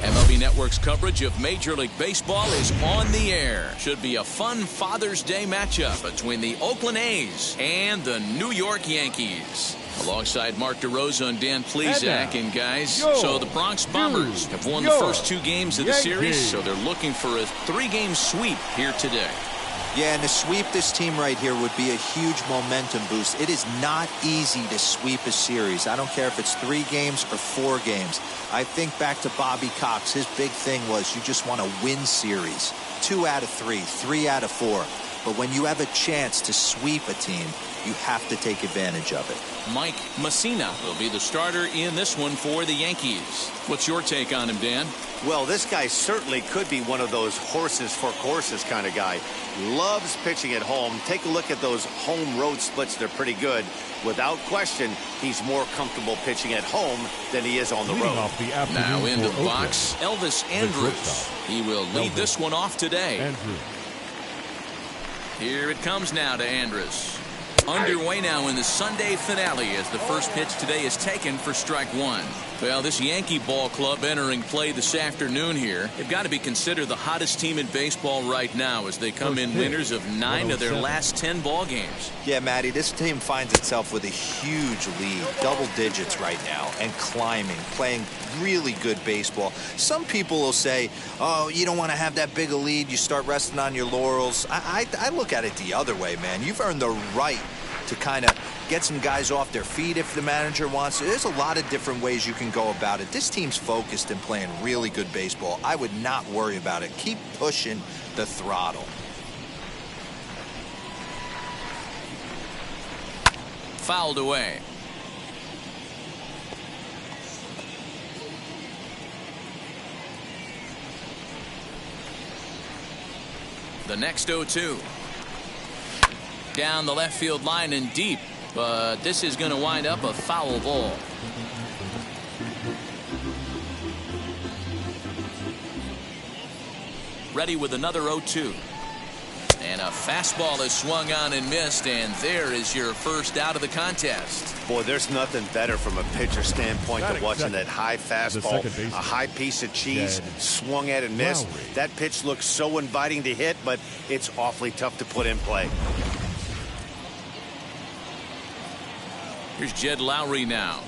MLB Network's coverage of Major League Baseball is on the air. Should be a fun Father's Day matchup between the Oakland A's and the New York Yankees. Alongside Mark DeRosa and Dan Plesac, and guys, so the Bronx Bombers have won the first 2 games of the series, so they're looking for a 3-game sweep here today. Yeah, and to sweep this team right here would be a huge momentum boost. It is not easy to sweep a series. I don't care if it's 3 games or 4 games. I think back to Bobby Cox. His big thing was you just want to win series. 2 out of 3, 3 out of 4. But when you have a chance to sweep a team, you have to take advantage of it. Mike Messina will be the starter in this one for the Yankees. What's your take on him, Dan? Well, this guy certainly could be one of those horses for courses kind of guy. Loves pitching at home. Take a look at those home road splits. They're pretty good. Without question, he's more comfortable pitching at home than he is on the road. Now into the box, Elvis Andrews. He will lead this one off today. Here it comes now to Andres. Underway now in the Sunday finale as the first pitch today is taken for strike 1. Well, this Yankee ball club entering play this afternoon here, they've got to be considered the hottest team in baseball right now as they come in winners of 9 of their last 10 ball games. Yeah, Matty, this team finds itself with a huge lead, double digits right now, and climbing, playing really good baseball. Some people will say, oh, you don't want to have that big a lead, you start resting on your laurels. I look at it the other way, man. You've earned the right to kind of get some guys off their feet if the manager wants to. There's a lot of different ways you can go about it. This team's focused and playing really good baseball. I would not worry about it. Keep pushing the throttle. Fouled away. The next 0-2. Down the left field line and deep, but this is going to wind up a foul ball. Ready with another 0-2. And a fastball is swung on and missed, and there is your first out of the contest. Boy, there's nothing better from a pitcher standpoint than watching that high fastball, a high piece of cheese swung at and missed. That pitch looks so inviting to hit, but it's awfully tough to put in play. Here's Jed Lowry now.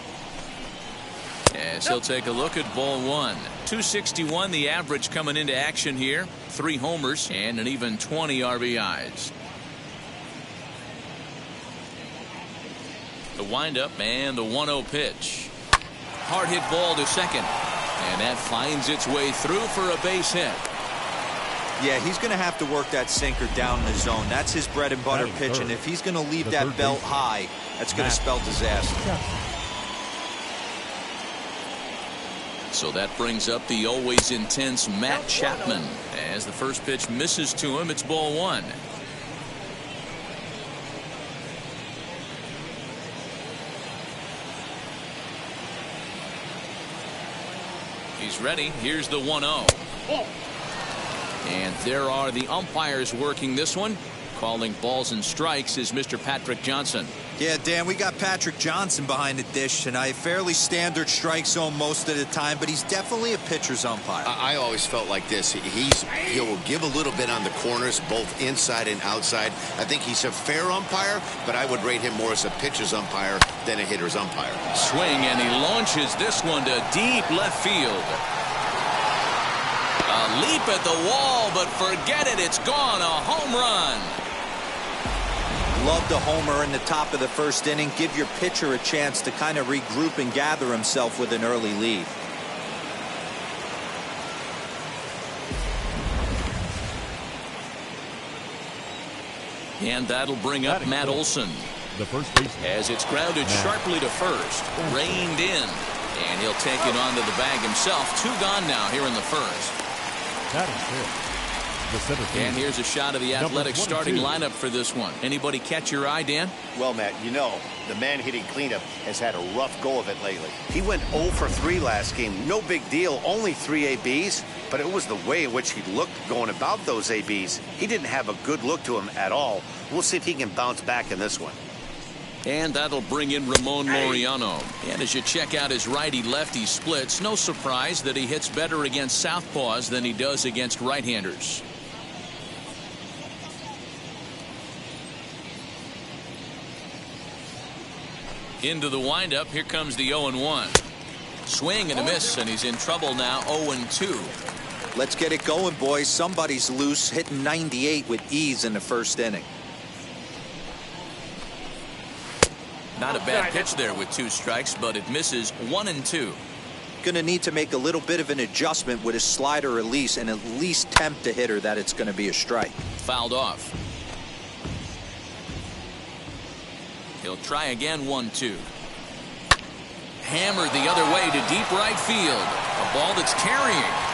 As he'll take a look at ball 1. 261 the average coming into action here. 3 homers and an even 20 RBIs. The windup and the 1-0 pitch. Hard hit ball to second. And that finds its way through for a base hit. Yeah, he's going to have to work that sinker down in the zone. That's his bread and butter pitch, and if he's going to leave that belt high, that's going to spell disaster. So that brings up the always intense Matt Chapman. As the first pitch misses to him, it's ball 1. He's ready. Here's the 1-0. And there are the umpires working this one. Calling balls and strikes is Mr. Patrick Johnson. Yeah, Dan, we got Patrick Johnson behind the dish tonight. Fairly standard strike zone most of the time, but he's definitely a pitcher's umpire. I always felt like this. He'll give a little bit on the corners, both inside and outside. I think he's a fair umpire, but I would rate him more as a pitcher's umpire than a hitter's umpire. Swing, and he launches this one to deep left field. A leap at the wall, but forget it. It's gone. A home run. Love the homer in the top of the first inning. Give your pitcher a chance to kind of regroup and gather himself with an early lead. And that'll bring up Matt Olson. The first base as it's grounded sharply to first. Reined in. And he'll take it onto the bag himself. 2 gone now here in the first. That is it. And here's a shot of the Athletics starting lineup for this one. Anybody catch your eye, Dan? Well, Matt, you know, the man hitting cleanup has had a rough go of it lately. He went 0 for 3 last game. No big deal, only 3 ABs. But it was the way in which he looked going about those ABs. He didn't have a good look to him at all. We'll see if he can bounce back in this one. And that'll bring in Ramon Moriano. And as you check out his righty-lefty splits, no surprise that he hits better against southpaws than he does against right-handers. Into the windup, here comes the 0-1. Swing and a miss, and he's in trouble now, 0-2. Let's get it going, boys. Somebody's loose, hitting 98 with ease in the first inning. Not a bad pitch there with 2 strikes, but it misses 1-2. Going to need to make a little bit of an adjustment with his slider release and at least tempt the hitter that it's going to be a strike. Fouled off. He'll try again, 1-2. Hammered the other way to deep right field. A ball that's carrying.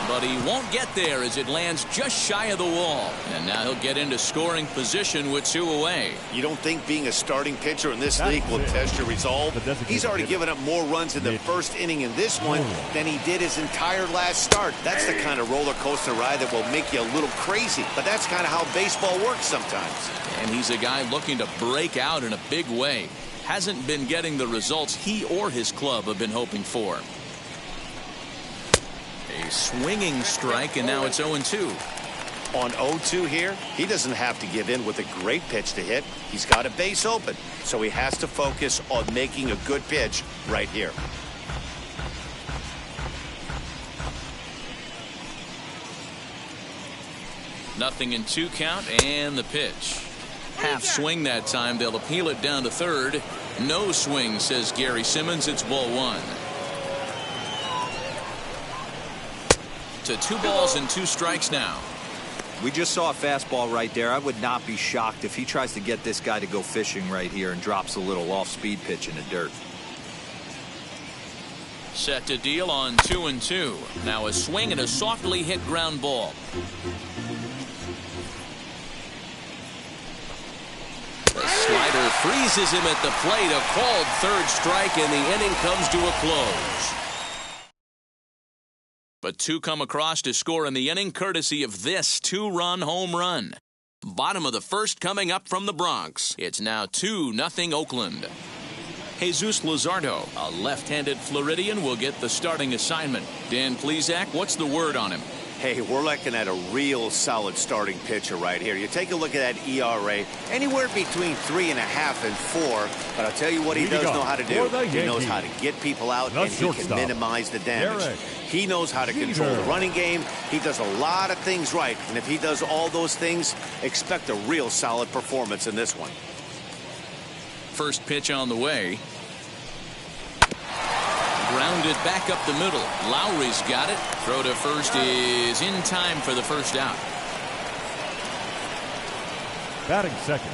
But he won't get there as it lands just shy of the wall. And now he'll get into scoring position with 2 away. You don't think being a starting pitcher in this league will test your resolve? He's already given up more runs in the first inning in this one than he did his entire last start. That's the kind of roller coaster ride that will make you a little crazy. But that's kind of how baseball works sometimes. And he's a guy looking to break out in a big way. Hasn't been getting the results he or his club have been hoping for. A swinging strike, and now it's 0-2. On 0-2 here, he doesn't have to give in with a great pitch to hit. He's got a base open, so he has to focus on making a good pitch right here. Nothing in 2 count, and the pitch. Half swing that time. They'll appeal it down to third. No swing, says Gary Simmons. It's ball 1. To 2 balls and 2 strikes now. We just saw a fastball right there. I would not be shocked if he tries to get this guy to go fishing right here and drops a little off-speed pitch in the dirt. Set to deal on 2-2. Now a swing and a softly hit ground ball. The slider freezes him at the plate. A called 3rd strike, and the inning comes to a close. But 2 come across to score in the inning, courtesy of this 2-run home run. Bottom of the first coming up from the Bronx. It's now 2-0 Oakland. Jesus Luzardo, a left-handed Floridian, will get the starting assignment. Dan Plesac, what's the word on him? Hey, we're looking at a real solid starting pitcher right here. You take a look at that ERA, anywhere between 3.5 and 4. But I'll tell you what he does know how to do. He knows how to get people out, and he can minimize the damage. He knows how to control the running game. He does a lot of things right. And if he does all those things, expect a real solid performance in this one. First pitch on the way. Grounded back up the middle. Lowry's got it. Throw to first is in time for the first out. Batting second,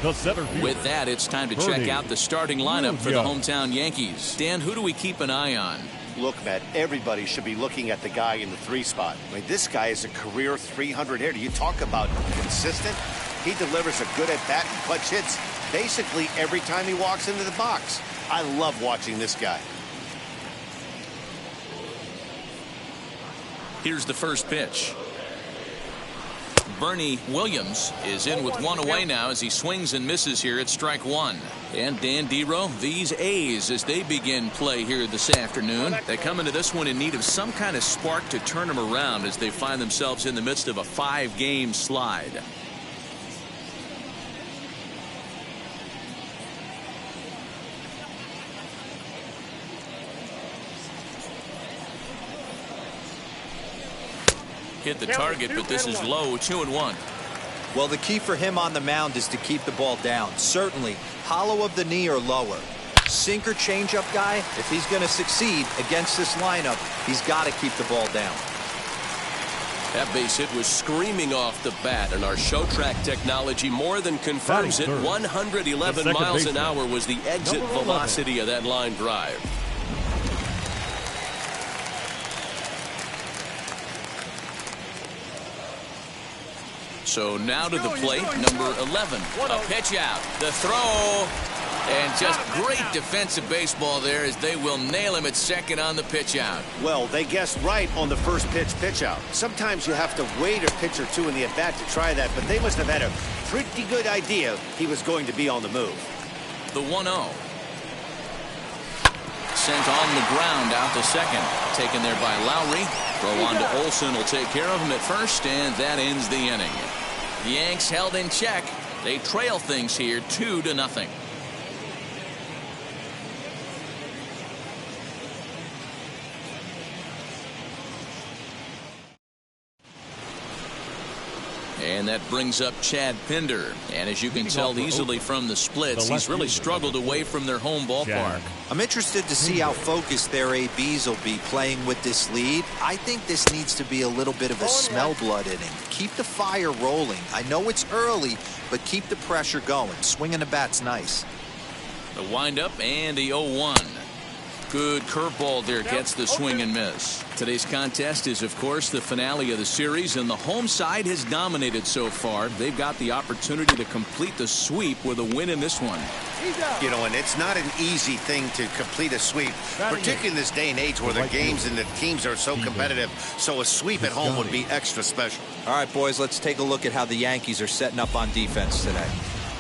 the center fielder. With that, it's time to check out the starting lineup for the hometown Yankees. Dan, who do we keep an eye on? Look, Matt, everybody should be looking at the guy in the 3 spot. I mean, this guy is a career 300 hitter. You talk about consistent. He delivers a good at-bat and clutch hits basically every time he walks into the box. I love watching this guy. Here's the first pitch. Bernie Williams is in with 1 away now as he swings and misses here at strike 1. And Dan Dero, these A's, as they begin play here this afternoon, they come into this one in need of some kind of spark to turn them around as they find themselves in the midst of a 5-game slide. Hit the target, but this is low, 2-1. Well, the key for him on the mound is to keep the ball down. Certainly, hollow of the knee or lower. Sinker changeup guy, if he's going to succeed against this lineup, he's got to keep the ball down. That base hit was screaming off the bat, and our show track technology more than confirms it. 111 miles an hour was the exit velocity of that line drive. So now to the plate, number 11. A pitch out. The throw. And just great defensive baseball there as they will nail him at second on the pitch out. Well, they guessed right on the first pitch out. Sometimes you have to wait a pitch or two in the at-bat to try that, but they must have had a pretty good idea he was going to be on the move. The 1-0. Sent on the ground out to second. Taken there by Lowry. Throw on to Olsen will take care of him at first, and that ends the inning. The Yanks held in check. They trail things here 2-0. And that brings up Chad Pinder. And as you can tell easily from the splits, he's really struggled away from their home ballpark. I'm interested to see how focused their ABs will be playing with this lead. I think this needs to be a little bit of a smell blood inning. Keep the fire rolling. I know it's early, but keep the pressure going. Swinging the bat's nice. The windup and the 0-1. Good curveball there, gets the swing and miss. Today's contest is, of course, the finale of the series, and the home side has dominated so far. They've got the opportunity to complete the sweep with a win in this one. You know, and it's not an easy thing to complete a sweep, particularly in this day and age where the games and the teams are so competitive. So a sweep at home would be extra special. All right, boys, let's take a look at how the Yankees are setting up on defense today.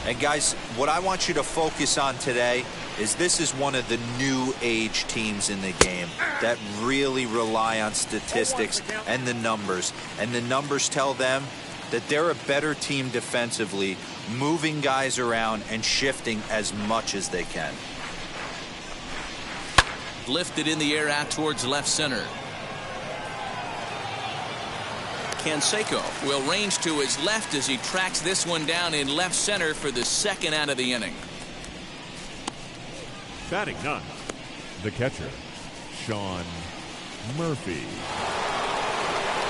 And, guys, what I want you to focus on today is this is one of the new age teams in the game that really rely on statistics and the numbers. And the numbers tell them that they're a better team defensively, moving guys around and shifting as much as they can. Lifted in the air out towards left center. Canseco will range to his left as he tracks this one down in left center for the second out of the inning. Batting 9, the catcher, Sean Murphy.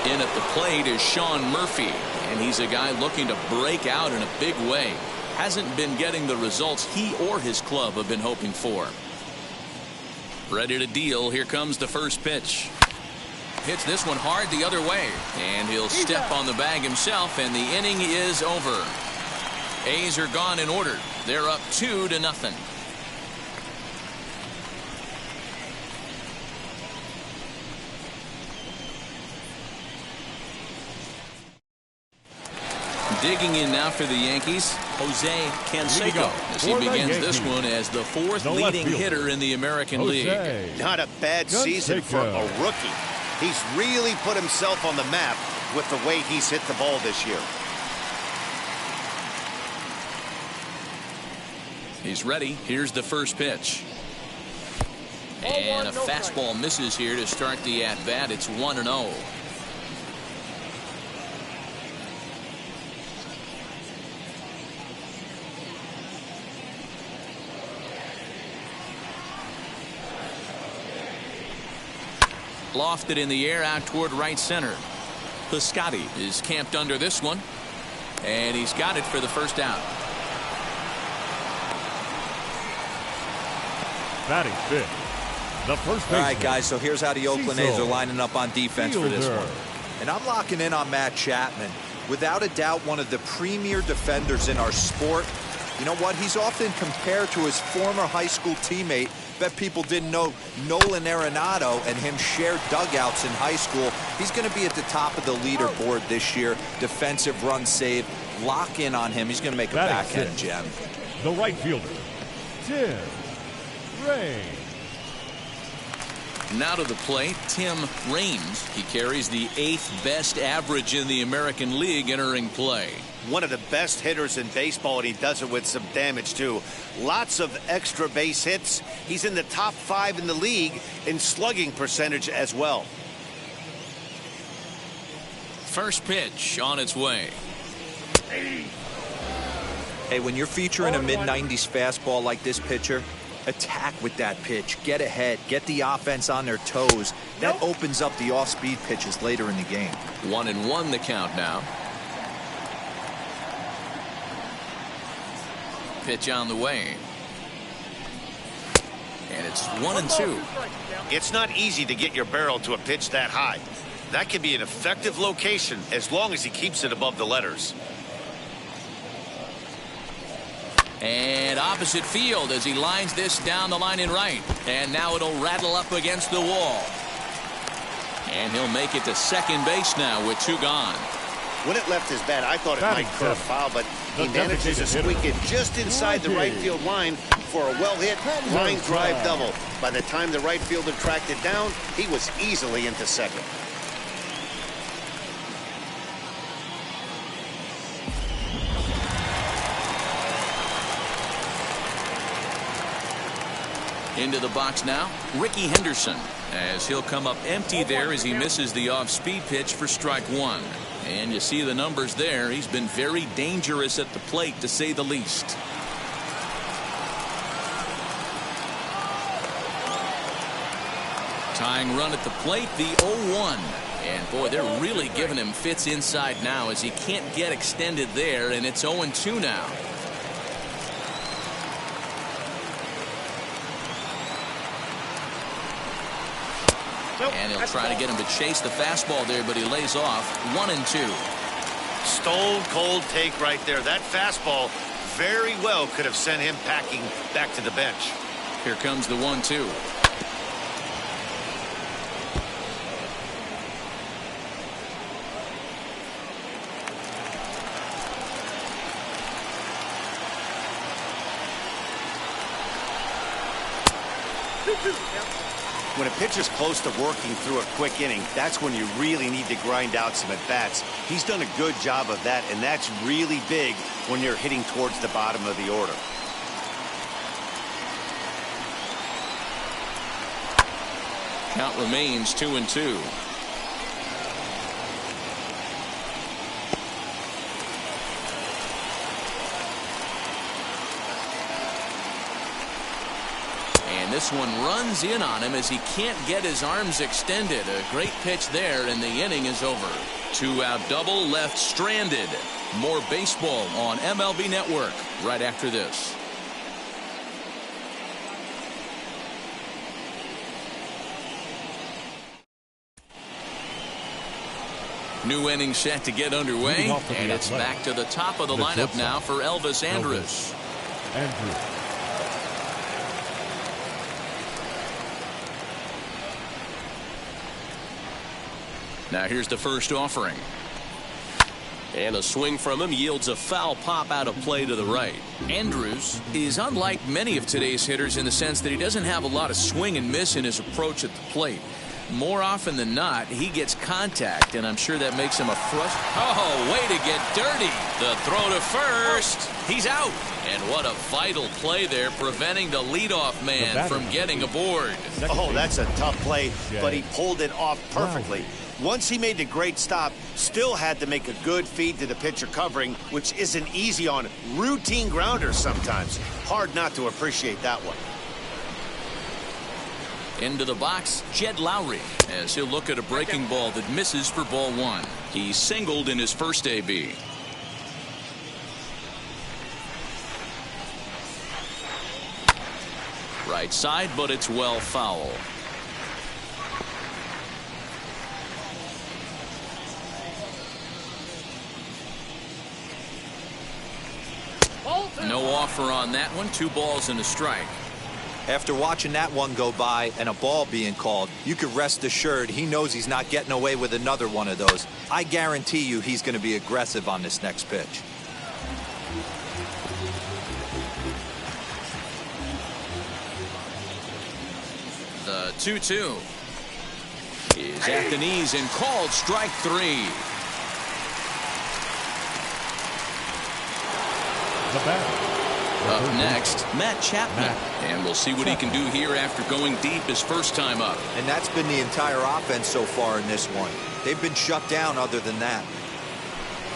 In at the plate is Sean Murphy, and he's a guy looking to break out in a big way. Hasn't been getting the results he or his club have been hoping for. Ready to deal. Here comes the first pitch. Hits this one hard the other way, and he'll step on the bag himself, and the inning is over. A's are gone in order. They're up 2-0. Digging in now for the Yankees, Jose Canseco, as he begins this one as the fourth leading hitter in the American League. Not a bad season for a rookie. He's really put himself on the map with the way he's hit the ball this year. He's ready. Here's the first pitch. And a fastball misses here to start the at-bat. It's 1-0. Lofted in the air out toward right center. Piscotty is camped under this one, and he's got it for the first out. Batting 5th, the first baseman. All right, guys, so here's how the Oakland A's are lining up on defense for this one. And I'm locking in on Matt Chapman. Without a doubt, one of the premier defenders in our sport. You know what? He's often compared to his former high school teammate. Bet people didn't know Nolan Arenado and him shared dugouts in high school. He's going to be at the top of the leaderboard this year. Defensive run save. Lock in on him. He's going to make a backhand gem. The right fielder, Tim Raines. Now to the plate, Tim Raines. He carries the 8th best average in the American League entering play. One of the best hitters in baseball, and he does it with some damage too. Lots of extra base hits. He's in the top 5 in the league in slugging percentage as well. First pitch on its way. Hey, when you're featuring a mid-90s fastball like this pitcher, attack with that pitch. Get ahead. Get the offense on their toes. That opens up the off-speed pitches later in the game. 1-1 the count now. Pitch on the way. And it's 1-2. It's not easy to get your barrel to a pitch that high. That can be an effective location as long as he keeps it above the letters. And opposite field as he lines this down the line in right. And now it'll rattle up against the wall. And he'll make it to second base now with 2 gone. When it left his bat, I thought it might curve foul, but he manages to squeak it just inside the right field line for a well-hit line drive double. By the time the right fielder tracked it down, he was easily into second. Into the box now, Ricky Henderson, as he'll come up empty there as he misses the off-speed pitch for strike 1. And you see the numbers there. He's been very dangerous at the plate, to say the least. Tying run at the plate, the 0-1. And boy, they're really giving him fits inside now as he can't get extended there, and it's 0-2 now. And he'll try to get him to chase the fastball there, but he lays off. 1-2. Stone cold take right there. That fastball very well could have sent him packing back to the bench. Here comes the 1-2. When a pitcher's close to working through a quick inning, that's when you really need to grind out some at-bats. He's done a good job of that, and that's really big when you're hitting towards the bottom of the order. Count remains 2-2. This one runs in on him as he can't get his arms extended. A great pitch there, and the inning is over. 2-out double left stranded. More baseball on MLB Network right after this. New inning set to get underway, and it's back to the top of the lineup now for Elvis Andrews. Now here's the first offering. And a swing from him yields a foul pop out of play to the right. Andrews is unlike many of today's hitters in the sense that he doesn't have a lot of swing and miss in his approach at the plate. More often than not, he gets contact, and I'm sure that makes him a Oh, way to get dirty. The throw to first. He's out. And what a vital play there, preventing the leadoff man from getting aboard. Oh, that's a tough play, but he pulled it off perfectly. Once he made the great stop, still had to make a good feed to the pitcher covering, which isn't easy on routine grounders sometimes. Hard not to appreciate that one. Into the box, Jed Lowry, as he'll look at a breaking ball that misses for ball 1. He singled in his first AB. Right side, but it's well foul. No offer on that one. 2 balls and a strike. After watching that one go by and a ball being called, you could rest assured he knows he's not getting away with another one of those. I guarantee you he's going to be aggressive on this next pitch. The 2-2 is at the knees and called strike 3. Up next, Matt Chapman. And we'll see what he can do here after going deep his first time up. And that's been the entire offense so far in this one. They've been shut down other than that.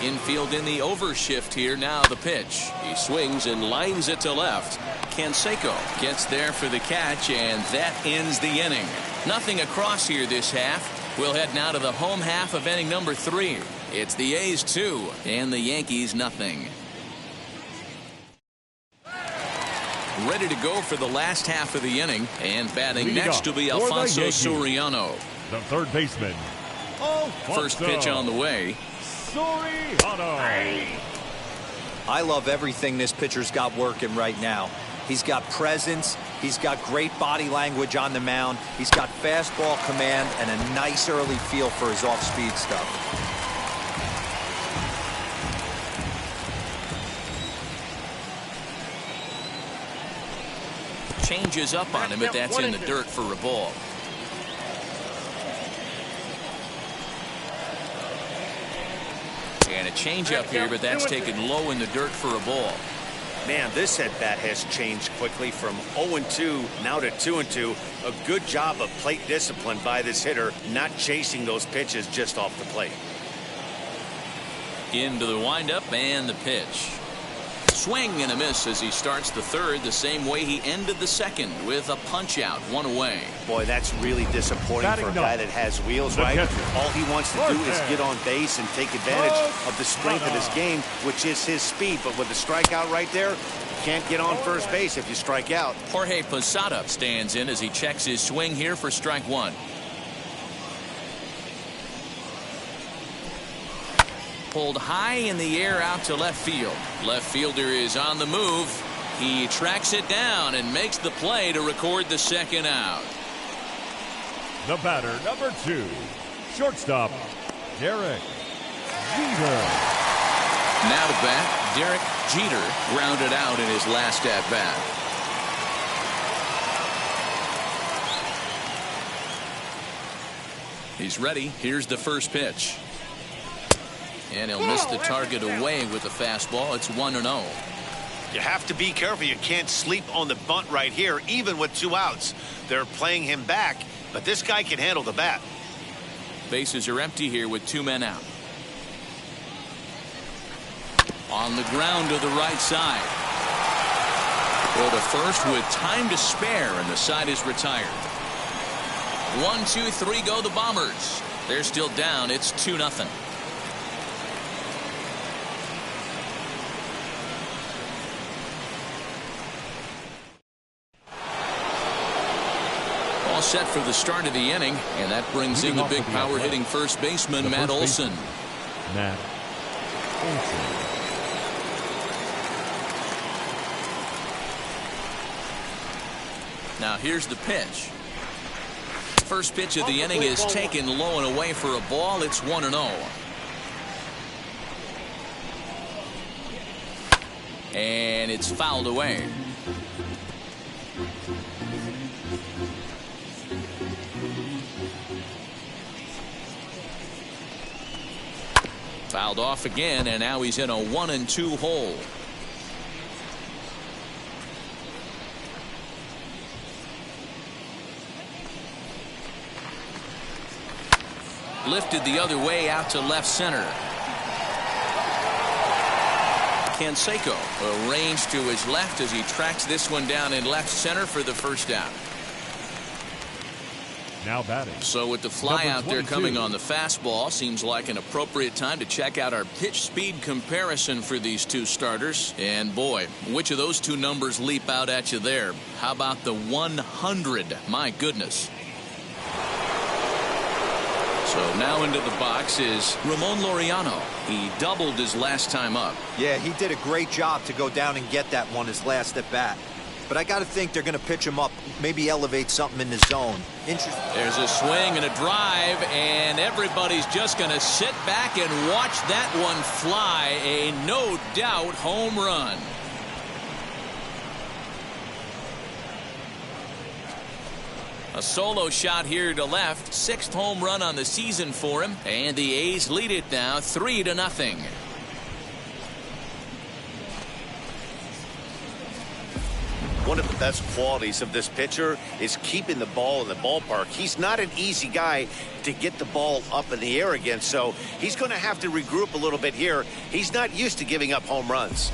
Infield in the overshift here. Now the pitch. He swings and lines it to left. Canseco gets there for the catch, and that ends the inning. Nothing across here this half. We'll head now to the home half of inning number 3. It's the A's 2 and the Yankees nothing. Ready to go for the last half of the inning, and batting next to be Alfonso Suriano. The third baseman. First pitch on the way. Soriano. I love everything this pitcher's got working right now. He's got presence. He's got great body language on the mound. He's got fastball command and a nice early feel for his off-speed stuff. Changes up on him, but that's in the dirt for a ball. And a changeup here, but that's taken low in the dirt for a ball. Man, this at-bat has changed quickly from 0-2 now to 2-2. A good job of plate discipline by this hitter, not chasing those pitches just off the plate. Into the windup and the pitch. Swing and a miss as he starts the third the same way he ended the second, with a punch out, 1 away. Boy, that's really disappointing for a guy that has wheels, right? All he wants to do is get on base and take advantage of the strength of his game, which is his speed. But with the strikeout right there, you can't get on first base if you strike out. Jorge Posada stands in as he checks his swing here for strike 1. Pulled high in the air out to left field. Left fielder is on the move. He tracks it down and makes the play to record the second out. The batter, number 2, shortstop, Derek Jeter. Now to bat, Derek Jeter grounded out in his last at bat. He's ready. Here's the first pitch. And he'll miss the target away with the fastball. It's 1-0. You have to be careful. You can't sleep on the bunt right here, even with 2 outs. They're playing him back, but this guy can handle the bat. Bases are empty here with 2 men out. On the ground to the right side. Go to first with time to spare, and the side is retired. 1, 2, 3 go the Bombers. They're still down. It's 2-0. All set for the start of the inning, and that brings in the big power hitting first baseman, Matt Olson. Matt Olson. Now here's the pitch. First pitch of the inning is taken low and away for a ball. It's 1-0. And it's fouled away. Fouled off again, and now he's in a 1-2 hole. Lifted the other way out to left center. Canseco arranged to his left as he tracks this one down in left center for the first out. Now batting. So with the fly out there coming on the fastball, seems like an appropriate time to check out our pitch speed comparison for these 2 starters. And boy, which of those 2 numbers leap out at you there? How about the 100? My goodness. So now into the box is Ramon Laureano. He doubled his last time up. Yeah, he did a great job to go down and get that one his last at bat. But I got to think they're going to pitch him up, maybe elevate something in the zone. Interesting. There's a swing and a drive, and everybody's just going to sit back and watch that one fly. A no doubt home run. A solo shot here to left. 6th home run on the season for him, and the A's lead it now 3-0. One of the best qualities of this pitcher is keeping the ball in the ballpark. He's not an easy guy to get the ball up in the air again, so he's going to have to regroup a little bit here. He's not used to giving up home runs.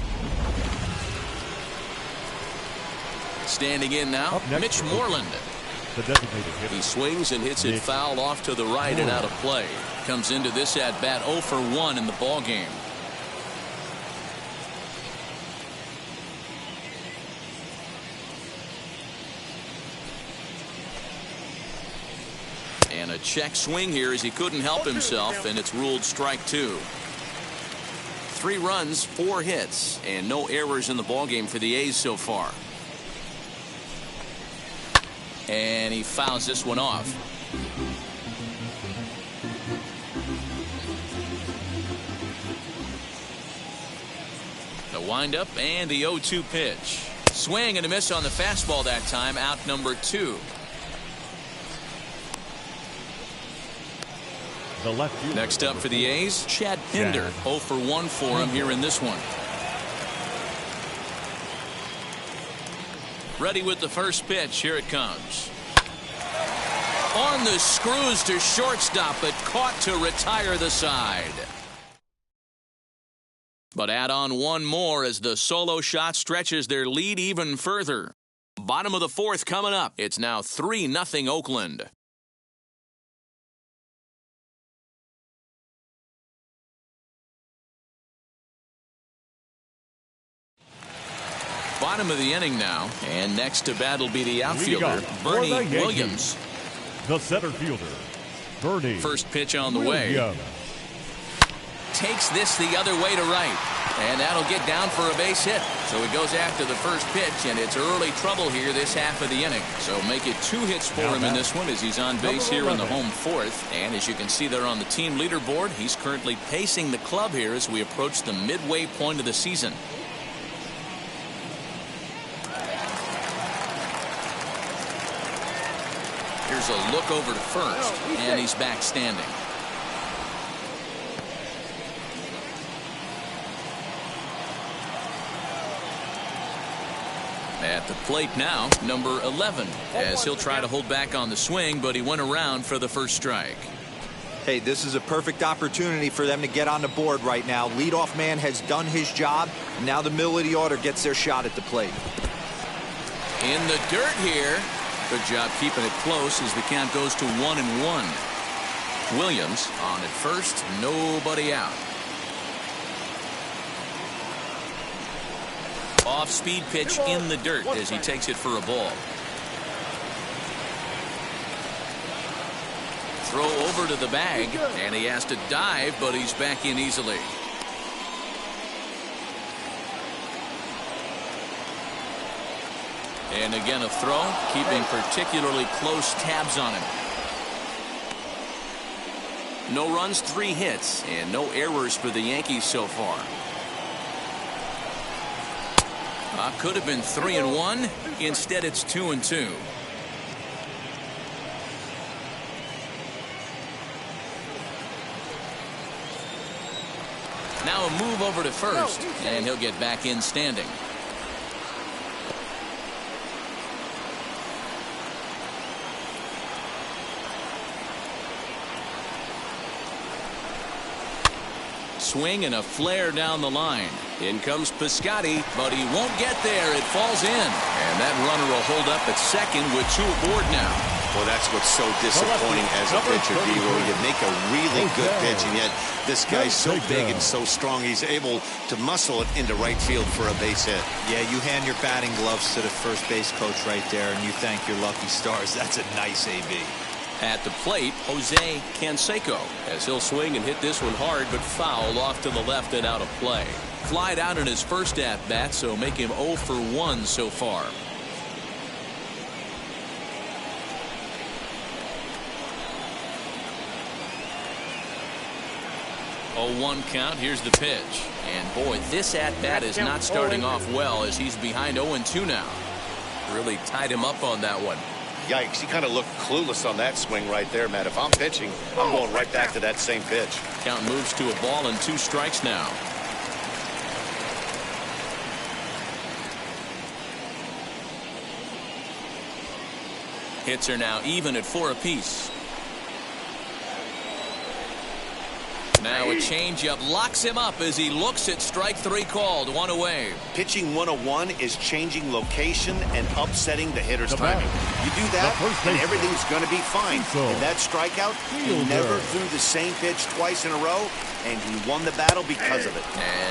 Standing in now, Mitch Moreland. The designated hitter. He swings and hits it foul off to the right and out of play. Comes into this at bat 0 for 1 in the ball game. And a check swing here as he couldn't help himself, and it's ruled strike 2. 3 runs, 4 hits, and no errors in the ball game for the A's so far. And he fouls this one off. The windup and the 0-2 pitch. Swing and a miss on the fastball that time. Out number 2. The left fielder. Next up for the A's, Chad Pinder. 0 for 1 for him here in this one. Ready with the first pitch. Here it comes. On the screws to shortstop, but caught to retire the side. But add on one more as the solo shot stretches their lead even further. Bottom of the 4th coming up. It's now 3-0 Oakland. Bottom of the inning now, and next to bat will be the outfielder, Bernie Williams. The center fielder, Bernie. First pitch on the way. Takes this the other way to right, and that'll get down for a base hit. So he goes after the first pitch, and it's early trouble here this half of the inning. So make it 2 hits for him in this one as he's on base here in the home 4th. And as you can see there on the team leaderboard, he's currently pacing the club here as we approach the midway point of the season. Here's a look over to first, and he's back standing. At the plate now, number 11, as he'll try to hold back on the swing, but he went around for the first strike. Hey, this is a perfect opportunity for them to get on the board right now. Leadoff man has done his job. Now the middle of the order gets their shot at the plate. In the dirt here. Good job keeping it close as the count goes to 1-1. Williams on at first, nobody out. Off-speed pitch in the dirt as he takes it for a ball. Throw over to the bag, and he has to dive, but he's back in easily. And again a throw, keeping particularly close tabs on him. No runs, 3 hits, and no errors for the Yankees so far. Could have been 3-1. Instead, it's 2-2. Now a move over to first, and he'll get back in standing. Swing and a flare down the line. In comes Piscotty, but he won't get there. It falls in. And that runner will hold up at second with 2 aboard now. Well, that's what's so disappointing as a pitcher, D, where you make a really good pitch, and yet this guy's so big and so strong, he's able to muscle it into right field for a base hit. Yeah, you hand your batting gloves to the first base coach right there, and you thank your lucky stars. That's a nice AB. At the plate, Jose Canseco, as he'll swing and hit this one hard, but foul off to the left and out of play. Flied out in his first at-bat, so make him 0 for 1 so far. Oh, 1 count. Here's the pitch. And boy, this at-bat is not starting off well as he's behind 0-2 now. Really tied him up on that one. Yikes, he kind of looked clueless on that swing right there, Matt. If I'm pitching, I'm going right back to that same pitch. Count moves to a ball and 2 strikes now. Hits are now even at 4 apiece. Now a changeup locks him up as he looks at strike 3 called. 1 away. Pitching 101 is changing location and upsetting the hitter's timing. You do that, and everything's going to be fine. In that strikeout, he never threw the same pitch twice in a row, and he won the battle because of it.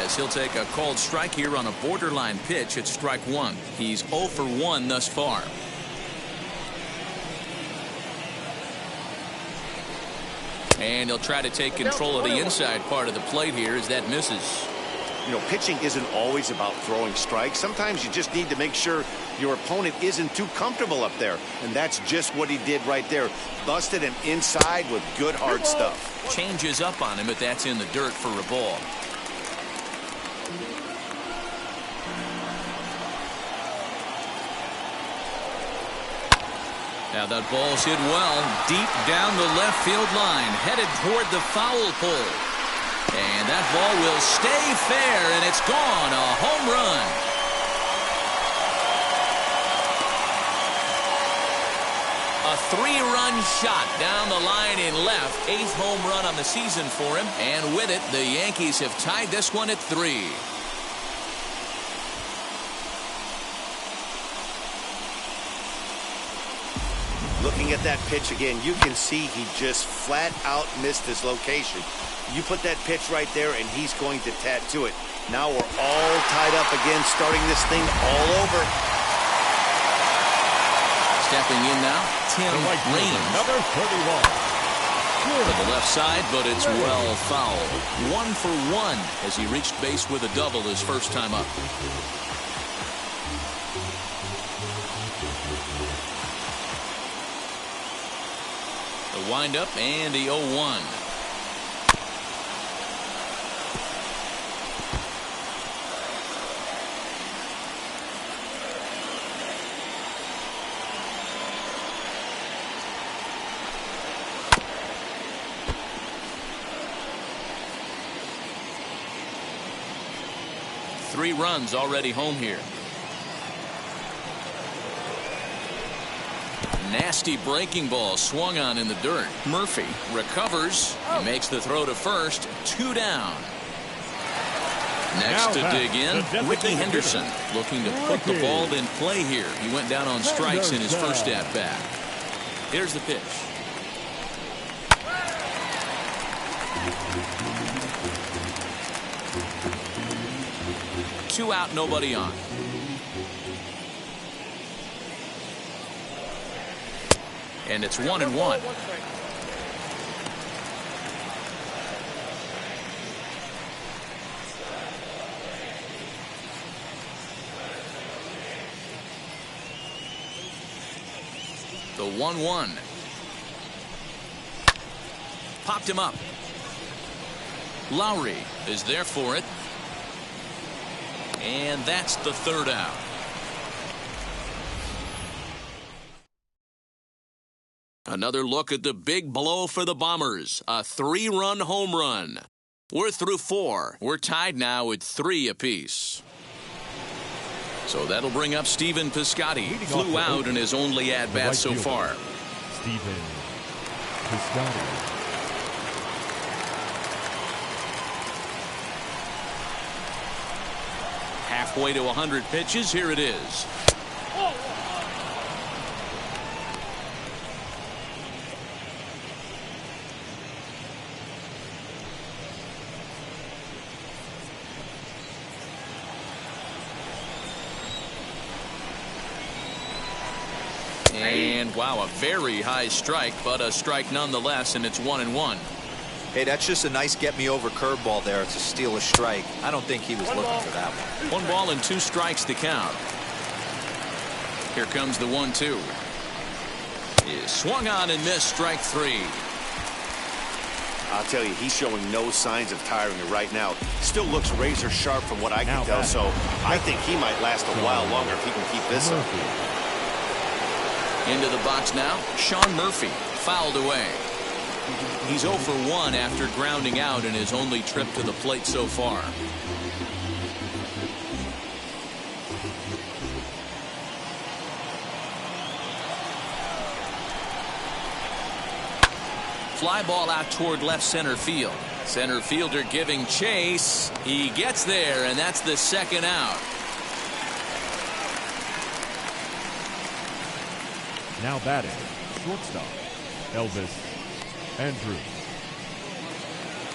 As he'll take a called strike here on a borderline pitch at strike 1. He's 0 for 1 thus far. And he'll try to take control of the inside part of the plate here as that misses. You know, pitching isn't always about throwing strikes. Sometimes you just need to make sure your opponent isn't too comfortable up there. And that's just what he did right there. Busted him inside with good hard stuff. Changes up on him, but that's in the dirt for a ball. Now that ball's hit well deep down the left field line, headed toward the foul pole. And that ball will stay fair, and it's gone. A home run. A 3-run shot down the line in left. 8th home run on the season for him. And with it, the Yankees have tied this one at 3. Looking at that pitch again, you can see he just flat out missed his location. You put that pitch right there, and he's going to tattoo it. Now we're all tied up again, starting this thing all over. Stepping in now, Tim Raines. Number 31. To the left side, but it's well fouled. 1 for 1 as he reached base with a double his first time up. The windup and the 0-1. Three runs already home here. Nasty breaking ball swung on in the dirt. Murphy recovers. He makes the throw to first. 2 down. Next to dig in, Ricky Henderson looking to put the ball in play here. He went down on strikes in his first at bat. Here's the pitch. Two out, nobody on. And it's 1-1. The 1-1. Popped him up. Lowry is there for it. And that's the third out. Another look at the big blow for the Bombers. A 3-run home run. We're through 4. We're tied now at 3 apiece. So that'll bring up Stephen Piscotty. Flew out in his only at-bat so far. Stephen Piscotty. Halfway to 100 pitches. Here it is. And wow, a very high strike, but a strike nonetheless, and it's 1-1. Hey, that's just a nice get-me-over curveball there to steal a strike. I don't think he was looking for that one. 1 ball and 2 strikes to count. Here comes the 1-2. He swung on and missed, strike 3. I'll tell you, he's showing no signs of tiring right now. Still looks razor sharp from what I can tell, so I think he might last a while longer if he can keep this up. Into the box now, Sean Murphy, fouled away. He's 0 for 1 after grounding out in his only trip to the plate so far. Fly ball out toward left center field. Center fielder giving chase. He gets there, and that's the second out. Now batting, shortstop, Elvis Andrews.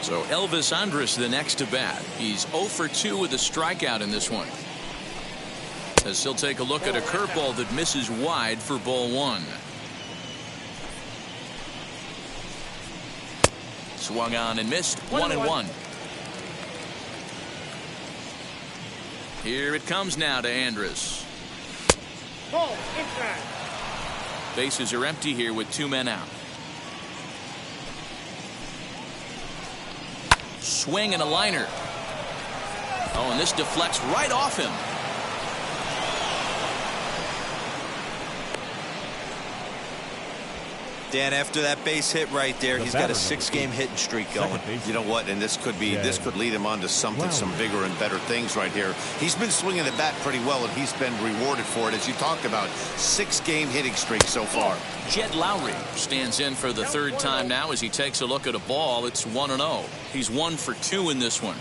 So Elvis Andres the next to bat. He's 0 for 2 with a strikeout in this one. As he'll take a look at a curveball that misses wide for ball 1. Swung on and missed. 1-1. Here it comes now to Andres. Bases are empty here with 2 men out. Swing and a liner. Oh, and this deflects right off him. Dan, after that base hit right there, he's got a 6-game hitting streak going. You know what? And this could lead him on to something, some bigger and better things right here. He's been swinging the bat pretty well, and he's been rewarded for it, as you talked about. 6-game hitting streak so far. Jed Lowry stands in for the third time now as he takes a look at a ball. It's 1-0. He's 1 for 2 in this one.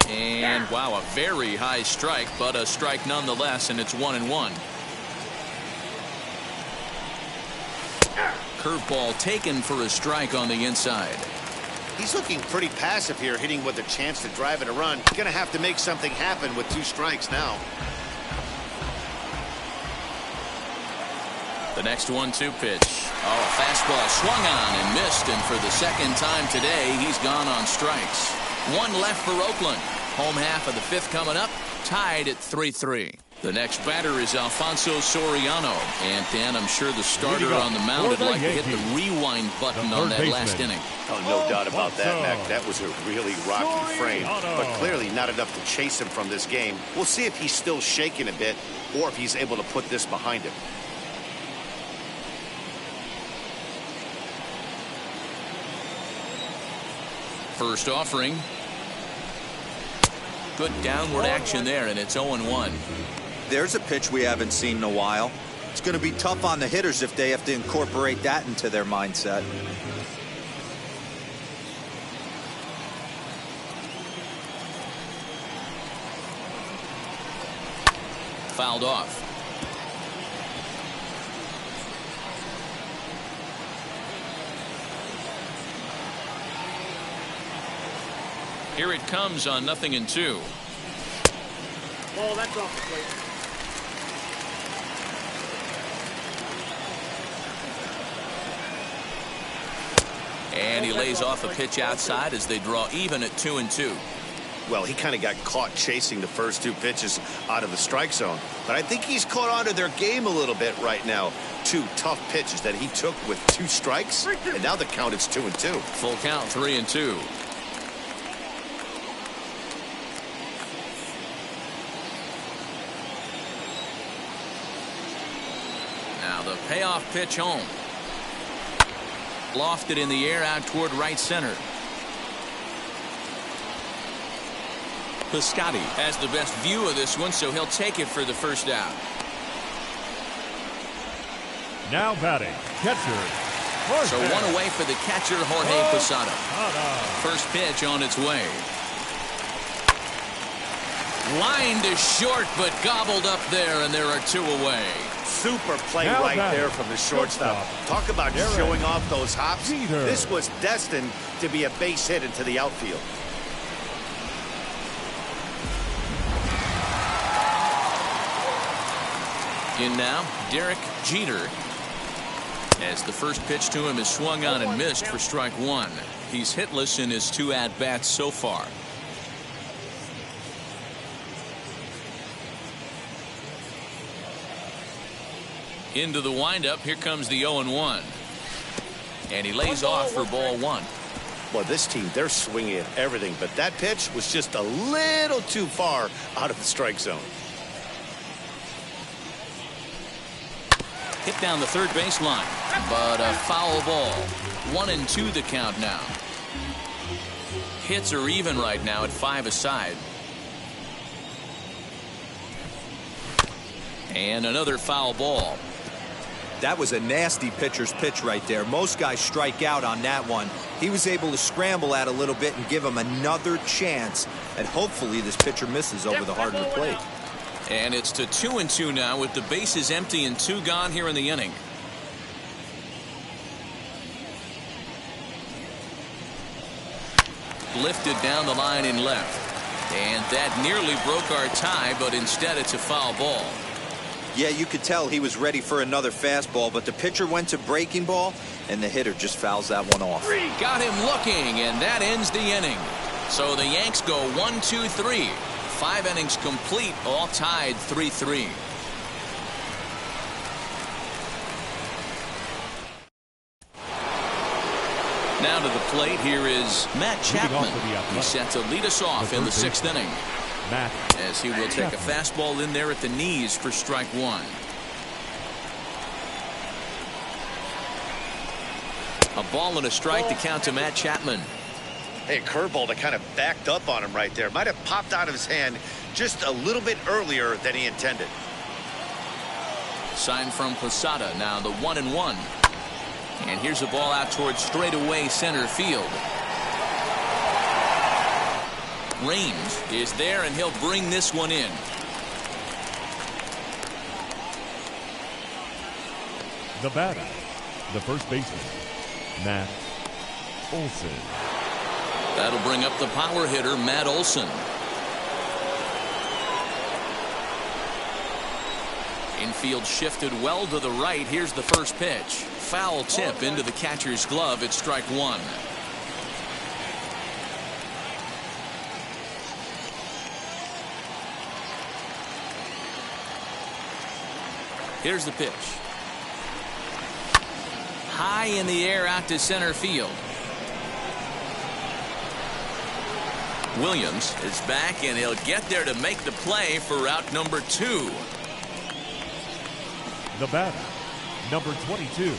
And wow, a very high strike, but a strike nonetheless, and it's 1-1. Curveball taken for a strike on the inside. He's looking pretty passive here, hitting with a chance to drive in a run. Going to have to make something happen with 2 strikes now. The next 1-2 pitch. Oh, fastball swung on and missed, and for the second time today, he's gone on strikes. 1 left for Oakland. Home half of the 5th coming up, tied at 3-3. The next batter is Alfonso Soriano. And Dan, I'm sure the starter on the mound would like to hit the rewind button on that last inning. Oh, no doubt about that, Mac. That was a really rocky frame, but clearly not enough to chase him from this game. We'll see if he's still shaking a bit or if he's able to put this behind him. First offering. Good downward action there, and it's 0-1. There's a pitch we haven't seen in a while. It's going to be tough on the hitters if they have to incorporate that into their mindset. Fouled off. Here it comes on 0-2. Oh, that's off the plate. And he lays off a pitch outside as they draw even at 2-2. Well, he kind of got caught chasing the first 2 pitches out of the strike zone. But I think he's caught on to their game a little bit right now. 2 tough pitches that he took with 2 strikes. And now the count is 2-2. Full count, 3-2. Now the payoff pitch home. Lofted in the air out toward right center. Piscotty has the best view of this one, so he'll take it for the first out. Now batting, catcher. So 1 away for the catcher, Jorge Posada. First pitch on its way. Line to short, but gobbled up there, and there are 2 away. Super play Now right batting, there from the shortstop. Talk about showing off those hops. Pinder. This was destined to be a base hit into the outfield. In now, Derek Jeter. As the first pitch to him is swung on and missed for strike 1. He's hitless in his 2 at-bats so far. Into the windup, here comes the 0-1. And he lays off for ball 1. Well, this team, they're swinging at everything, but that pitch was just a little too far out of the strike zone. Hit down the third baseline, but a foul ball. 1-2 the count now. Hits are even right now at 5 aside. And another foul ball. That was a nasty pitcher's pitch right there. Most guys strike out on that one. He was able to scramble at a little bit and give him another chance. And hopefully this pitcher misses over the heart of the plate. And it's to 2-2 now with the bases empty and 2 gone here in the inning. Lifted down the line in left. And that nearly broke our tie, but instead it's a foul ball. Yeah, you could tell he was ready for another fastball, but the pitcher went to breaking ball, and the hitter just fouls that one off. Got him looking, and that ends the inning. So the Yanks go 1-2-3. 5 innings complete, all tied 3-3. Now to the plate, here is Matt Chapman. He's set to lead us off in the 6th inning. As he will take a fastball in there at the knees for strike 1. A ball and a strike to count to Matt Chapman. Hey, a curveball that kind of backed up on him right there. Might have popped out of his hand just a little bit earlier than he intended. Sign from Posada, now the 1-1. And here's a ball out towards straightaway center field. Range is there, and he'll bring this one in. The batter, the first baseman, Matt Olson. That'll bring up the power hitter, Matt Olson. Infield shifted well to the right. Here's the first pitch. Foul tip into the catcher's glove. It's strike 1. Here's the pitch. High in the air out to center field. Williams is back, and he'll get there to make the play for out number 2. The batter, number 22.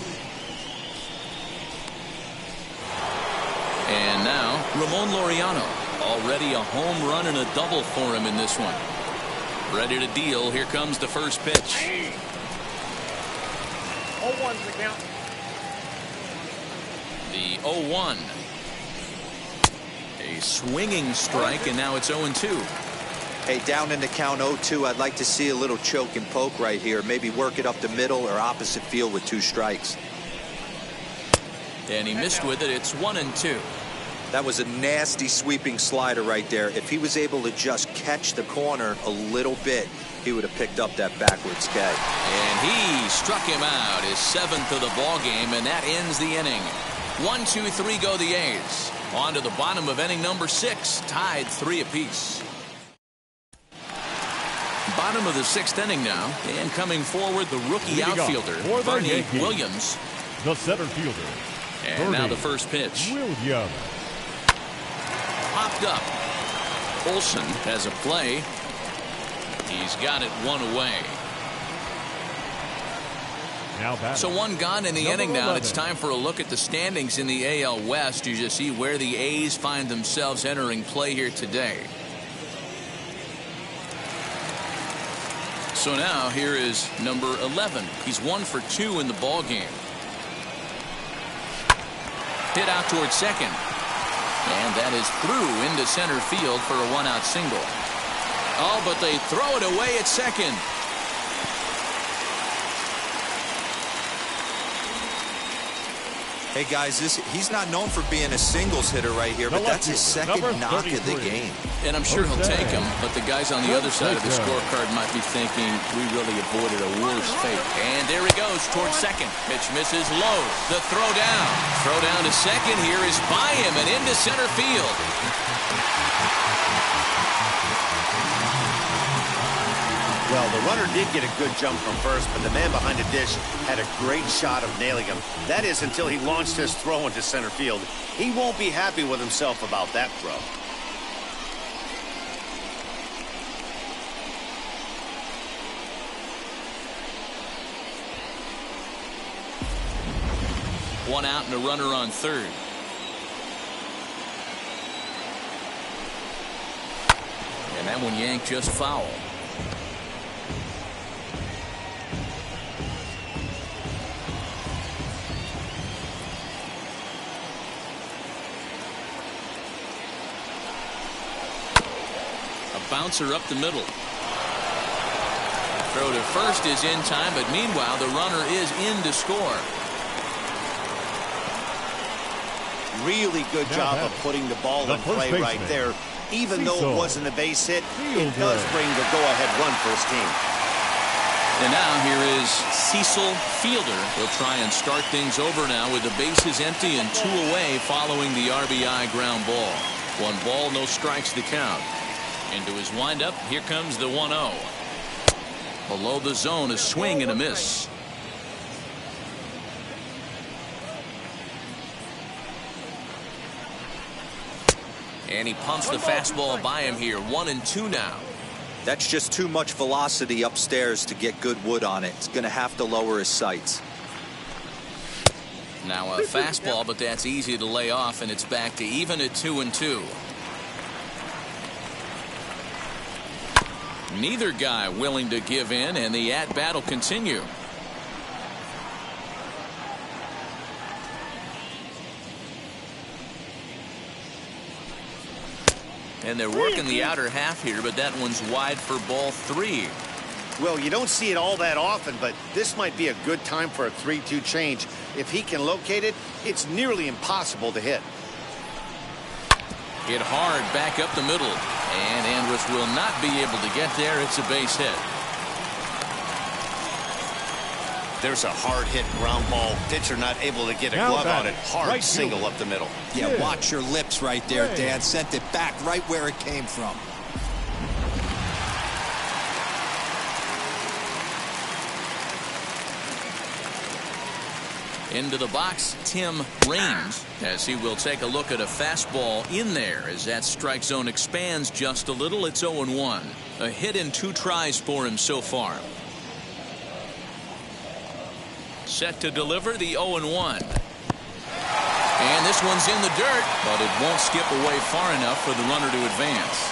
And now Ramon Laureano. Already a home run and a double for him in this one. Ready to deal. Here comes the first pitch. 0-1's the count. The 0-1. A swinging strike, and now it's 0-2. Hey, down in the count 0-2, I'd like to see a little choke and poke right here. Maybe work it up the middle or opposite field with 2 strikes. And he missed with it. It's 1-2. That was a nasty sweeping slider right there. If he was able to just catch the corner a little bit, he would have picked up that backwards catch. And he struck him out, his 7th of the ball game, and that ends the inning. 1-2-3 go the A's. On to the bottom of inning number 6, tied 3 apiece. Bottom of the 6th inning now, and coming forward the rookie outfielder, Bernie Williams. The center fielder. And now the first pitch. Williams. Popped up. Olson has a play. He's got it 1 away. Now batting. So 1 gone in the inning now. And it's time for a look at the standings in the AL West. You just see where the A's find themselves entering play here today. So now here is number 11. He's 1 for 2 in the ball game. Hit out towards second. And that is through into center field for a 1-out single. Oh, but they throw it away at second. Hey, guys, he's not known for being a singles hitter right here, but that's his second knock of the game. And I'm sure he'll take him, but the guys on the other side of the scorecard might be thinking we really avoided a worse fate. And there he goes towards second. Pitch misses low. The throw down. Throw down to second here is by him and into center field. Well, the runner did get a good jump from first, but the man behind the dish had a great shot of nailing him. That is until he launched his throw into center field. He won't be happy with himself about that throw. One out and a runner on third. And that one yanked just foul. bouncer up the middle. Throw to first is in time, but meanwhile the runner is in to score. Really good job of putting the ball in play right there. Even though it wasn't a base hit, it does bring the go-ahead run for his team. And now here is Cecil Fielder. He'll try and start things over now with the bases empty and 2 away following the RBI ground ball. 1 ball, no strikes the count. Into his windup, here comes the 1-0. Below the zone, a swing and a miss. And he pumps the fastball by him here. 1-2 now. That's just too much velocity upstairs to get good wood on it. It's going to have to lower his sights. Now a fastball, but that's easy to lay off, and it's back to even at 2-2. Neither guy willing to give in, and the at-bat will continue. And they're working the outer half here, but that one's wide for ball 3. Well, you don't see it all that often, but this might be a good time for a 3-2 change. If he can locate it, it's nearly impossible to hit. Hit hard back up the middle, and Andres will not be able to get there. It's a base hit. There's a hard hit ground ball. Pitcher not able to get a glove on it. Hard single up the middle. Yeah, watch your lips right there, Dan. Sent it back right where it came from. Into the box, Tim Raines, as he will take a look at a fastball in there as that strike zone expands just a little. It's 0-1. A hit in 2 tries for him so far. Set to deliver the 0-1. And this one's in the dirt, but it won't skip away far enough for the runner to advance.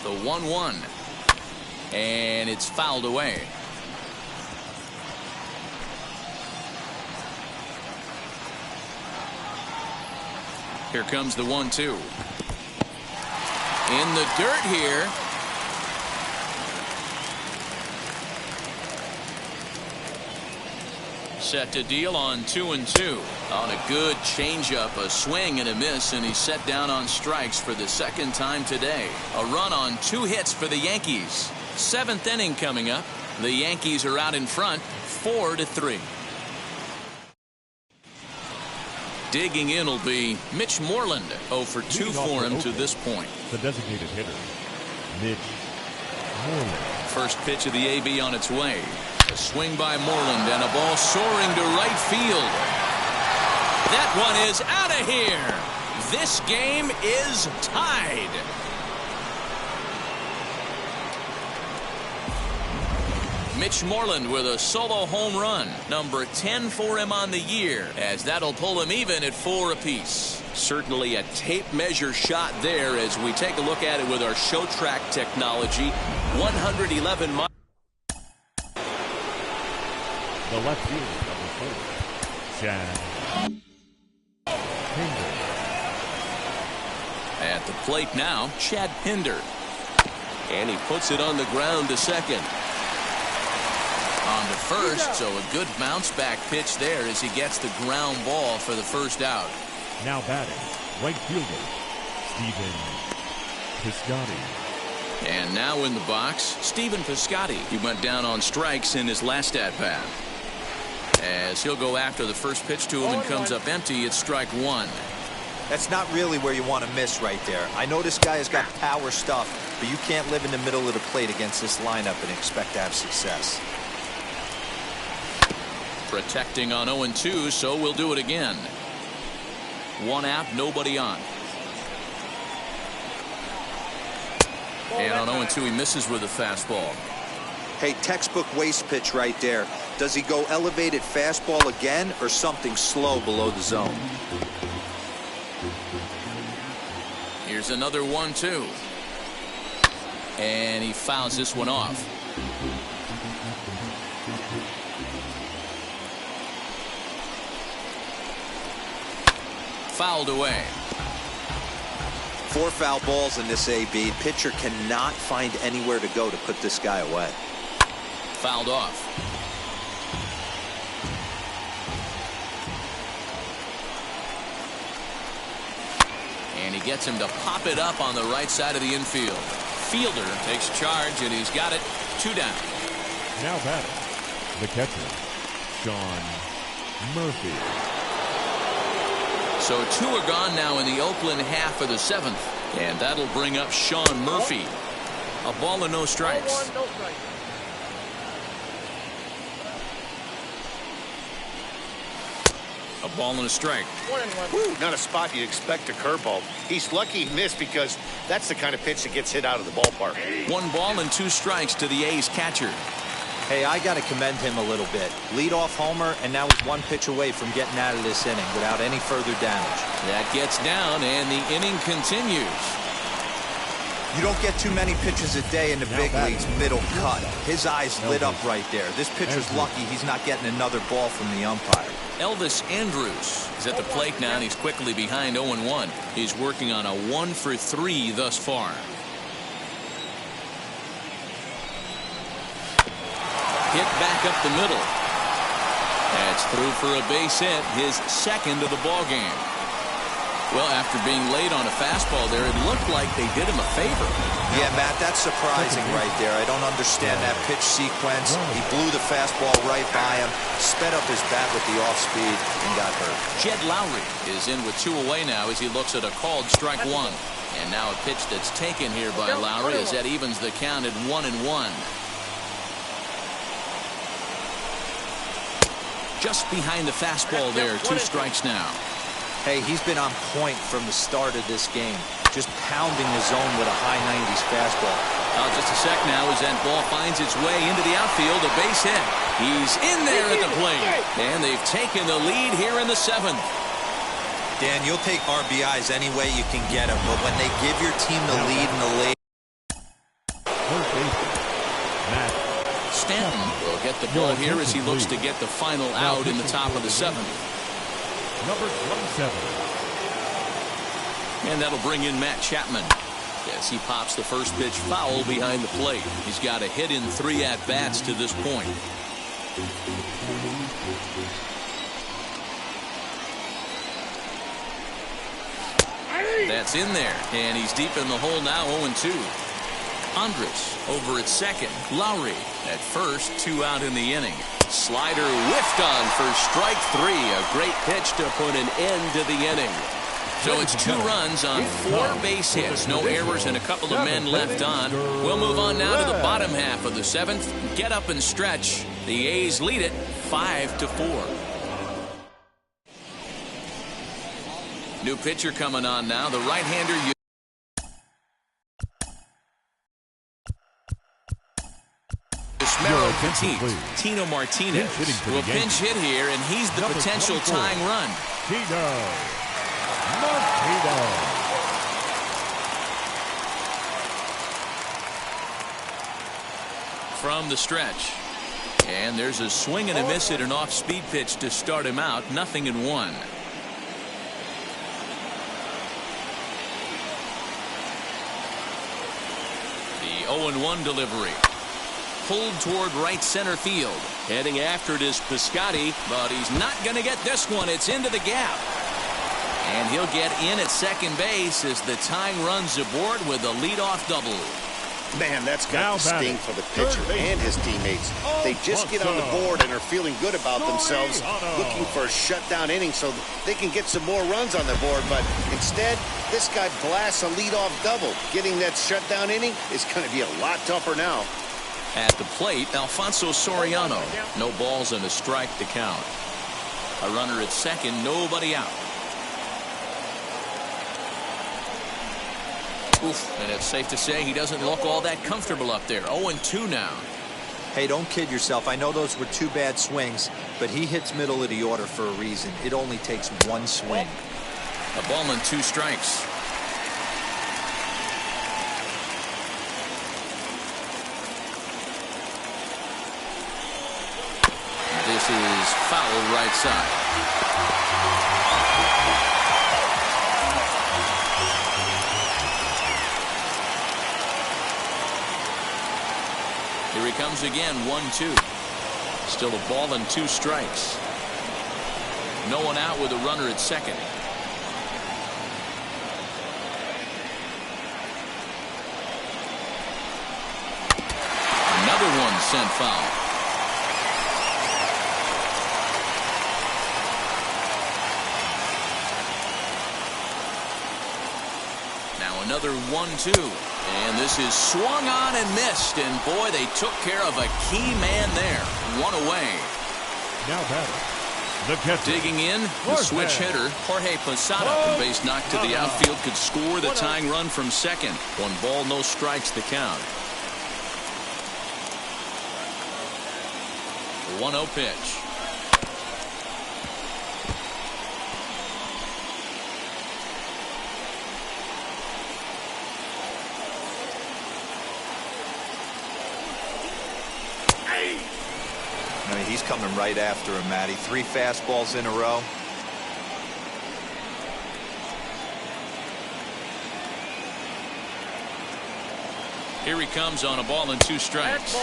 The 1-1. And it's fouled away. Here comes the 1-2. In the dirt here. Set to deal on 2-2. On a good changeup, a swing and a miss, and he's set down on strikes for the 2nd time today. A run on 2 hits for the Yankees. 7th inning coming up. The Yankees are out in front, 4-3. Digging in will be Mitch Moreland. 0 for 2 for him to this point. The designated hitter, Mitch Moreland. First pitch of the AB on its way. A swing by Moreland and a ball soaring to right field. That one is out of here. This game is tied. Mitch Moreland with a solo home run, number 10 for him on the year, as that'll pull him even at 4 apiece. Certainly a tape measure shot there as we take a look at it with our show track technology. 111 miles. The left fielder, number 4, Chad Pinder. At the plate now, Chad Pinder. And he puts it on the ground to second. On to first, so a good bounce back pitch there as he gets the ground ball for the first out. Now batting, right fielder, Stephen Piscotty. And now in the box, Stephen Piscotty. He went down on strikes in his last at-bat. As he'll go after the first pitch to him and comes up empty, it's strike 1. That's not really where you want to miss right there. I know this guy has got power stuff, but you can't live in the middle of the plate against this lineup and expect to have success. Protecting on 0-2, so we'll do it again. 1 out, nobody on. And on 0-2, he misses with a fastball. Hey, textbook waste pitch right there. Does he go elevated fastball again or something slow below the zone? Here's another 1-2. And he fouls this one off. fouled away. 4 foul balls in this AB. Pitcher cannot find anywhere to go to put this guy away. Fouled off. And he gets him to pop it up on the right side of the infield. Fielder takes charge, and he's got it. 2 down. Now batting, the catcher, Sean Murphy. So 2 are gone now in the Oakland half of the 7th. And that'll bring up Sean Murphy. A ball and no strikes. 0-1, no strikes. A ball and a strike. 1-1. Woo, not a spot you'd expect a curveball. He's lucky he missed because that's the kind of pitch that gets hit out of the ballpark. 1 ball and 2 strikes to the A's catcher. Hey, I got to commend him a little bit. Leadoff homer, and now he's 1 pitch away from getting out of this inning without any further damage. That gets down, and the inning continues. You don't get too many pitches a day in the big leagues middle cut. His eyes lit up right there. This pitcher's lucky he's not getting another ball from the umpire. Elvis Andrews is at the plate now, and he's quickly behind 0-1. He's working on a 1 for 3 thus far. Hit back up the middle. That's through for a base hit, his 2nd of the ball game. Well, after being late on a fastball there, it looked like they did him a favor. Yeah, Matt, that's surprising right there. I don't understand that pitch sequence. He blew the fastball right by him, sped up his bat with the off speed, and got hurt. Jed Lowry is in with 2 away now as he looks at a called strike 1. And now a pitch that's taken here by Lowry as that evens the count at 1-1. Just behind the fastball there, 2 strikes now. Hey, he's been on point from the start of this game, just pounding the zone with a high 90s fastball. Just a sec now as that ball finds its way into the outfield, a base hit. He's in there at the plate, and they've taken the lead here in the 7th. Dan, you'll take RBIs any way you can get them, but when they give your team the lead in the late. Stanton will get the ball here as he looks to get the final out in the top of the 7th. Number 27. And that'll bring in Matt Chapman as he pops the first pitch foul behind the plate. He's got a hit in 3 at-bats to this point. That's in there, and he's deep in the hole now, 0-2. Andres over at second. Lowry at first, 2 out in the inning. Slider whiffed on for strike 3. A great pitch to put an end to the inning. So it's 2 runs on 4 base hits. No errors and a couple of men left on. We'll move on now to the bottom half of the 7th. Get up and stretch. The A's lead it 5-4. New pitcher coming on now. The right-hander. Tino Martinez will pinch hit here, and he's the potential tying run. From the stretch. And there's a swing and a miss at an off-speed pitch to start him out. 0-1. The 0-1 delivery. Pulled toward right center field. Heading after it is Piscotty, but he's not going to get this one. It's into the gap. And he'll get in at second base as the tying runs aboard with a leadoff double. Man, that's got to sting for the pitcher and his teammates. They just get on the board and are feeling good about themselves, looking for a shutdown inning so they can get some more runs on the board. But instead, this guy blasts a leadoff double. Getting that shutdown inning is going to be a lot tougher now. At the plate, Alfonso Soriano. No balls and a strike to count. A runner at second, nobody out. Oof, and it's safe to say he doesn't look all that comfortable up there. 0-2 now. Hey, don't kid yourself. I know those were 2 bad swings, but he hits middle of the order for a reason. It only takes 1 swing. A ball and 2 strikes. This is foul right side. comes again, 1-2. Still a ball and 2 strikes. No one out with a runner at second. Another one sent foul. Now another 1-2. And this is swung on and missed. And boy, they took care of a key man there. One away. Now batting, the catcher. Digging in, the switch hitter, Jorge Posada. The base knocked to the outfield could score the tying run from second. 1 ball, no strikes, the count. The 1-0 pitch. I mean, he's coming right after him, Matty. 3 fastballs in a row. Here he comes on a ball and 2 strikes.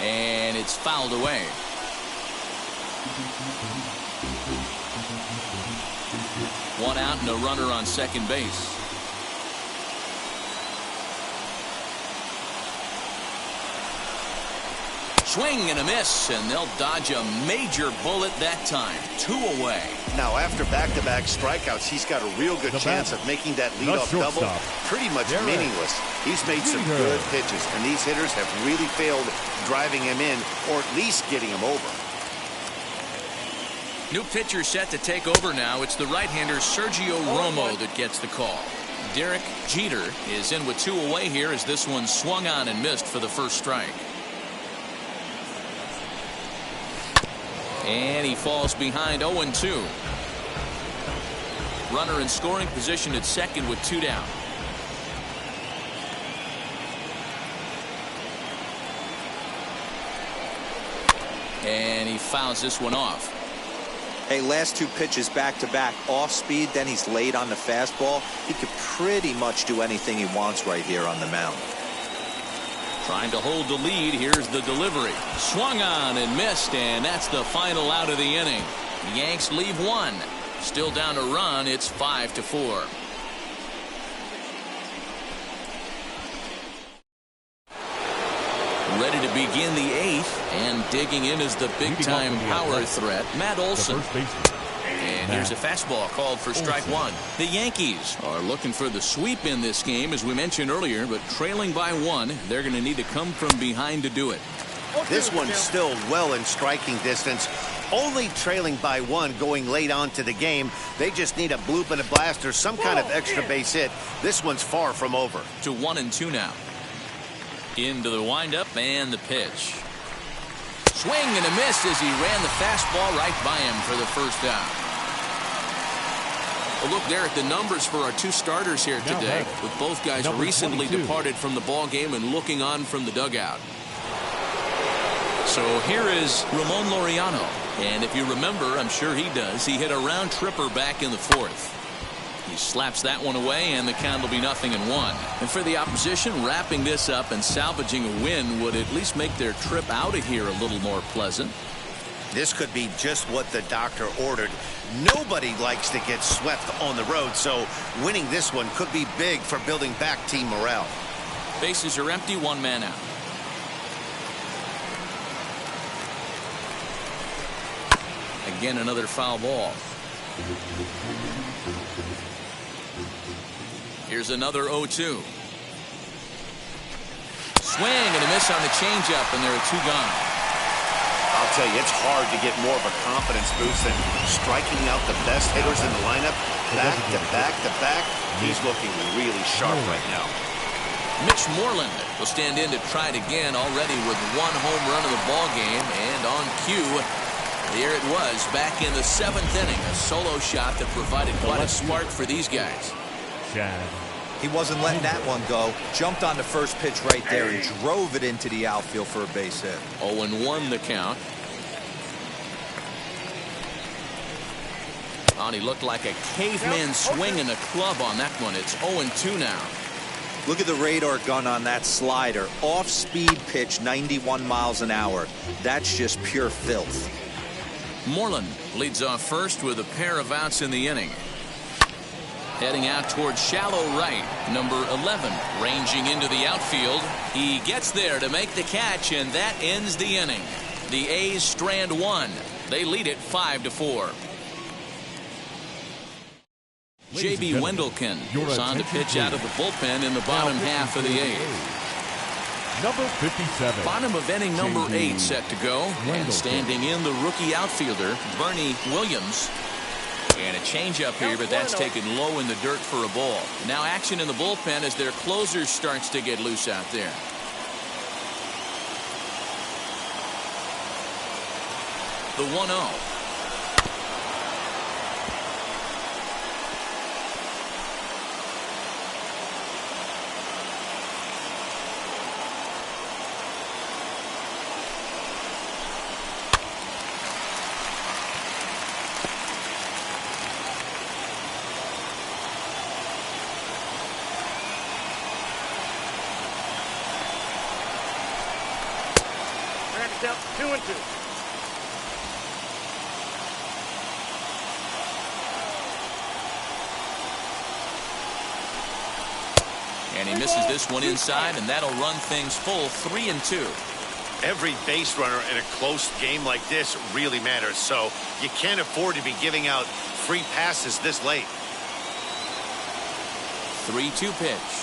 And it's fouled away. One out and a runner on second base. Swing and a miss, and they'll dodge a major bullet that time. 2 away. Now, after back-to-back strikeouts, he's got a real good chance of making that leadoff double pretty much meaningless. He's made some good pitches, and these hitters have really failed driving him in or at least getting him over. New pitcher set to take over now. It's the right-hander Sergio Romo that gets the call. Derek Jeter is in with 2 away here as this one swung on and missed for the first strike. And he falls behind 0-2. Runner in scoring position at second with 2 down. And he fouls this one off. Hey, last 2 pitches back-to-back off speed, then he's late on the fastball. He could pretty much do anything he wants right here on the mound. Trying to hold the lead. Here's the delivery. Swung on and missed, and that's the final out of the inning. The Yanks leave 1. Still down a run. It's 5-4. Ready to begin the 8th, and digging in is the big-time power threat, Matt Olson. And here's a fastball called for strike 1. The Yankees are looking for the sweep in this game, as we mentioned earlier, but trailing by 1, they're going to need to come from behind to do it. This one's still well in striking distance. Only trailing by 1 going late on to the game. They just need a bloop and a blast or some kind of extra base hit. This one's far from over. To 1-2 now. Into the windup and the pitch. Swing and a miss as he ran the fastball right by him for the first down. A look there at the numbers for our 2 starters here today, with both guys recently departed from the ball game and looking on from the dugout. So here is Ramon Laureano, and if you remember, I'm sure he does, he hit a round tripper back in the 4th. He slaps that one away, and the count will be 0-1. And for the opposition, wrapping this up and salvaging a win would at least make their trip out of here a little more pleasant. This could be just what the doctor ordered. Nobody likes to get swept on the road, so winning this one could be big for building back team morale. Bases are empty, 1 man out. Again, another foul ball. Here's another 0-2. Swing and a miss on the changeup, and there are 2 gone. I'll tell you, it's hard to get more of a confidence boost than striking out the best hitters in the lineup. Back to back to back. He's looking really sharp right now. Mitch Moreland will stand in to try it again, already with 1 home run of the ball game, and on cue, there it was back in the 7th inning. A solo shot that provided quite a spark for these guys. He wasn't letting that one go. Jumped on the first pitch right there and drove it into the outfield for a base hit. 0-1 the count. And he looked like a caveman swinging a club on that one. It's 0-2 now. Look at the radar gun on that slider. Off-speed pitch, 91 miles an hour. That's just pure filth. Moreland leads off first with a pair of outs in the inning. Heading out towards shallow right, number 11, ranging into the outfield. He gets there to make the catch, and that ends the inning. The A's strand one. They lead it 5-4. J.B. Wendelken is on to pitch out of the bullpen in the bottom half of the eighth. Number 57. Bottom of inning number 8 set to go. And standing in the rookie outfielder, Bernie Williams. And a changeup here, but that's taken low in the dirt for a ball. Now action in the bullpen as their closer starts to get loose out there. The 1-0. Down 2-2. And he misses this one inside, and that'll run things full 3-2. Every base runner in a close game like this really matters, so you can't afford to be giving out free passes this late. 3-2 pitch.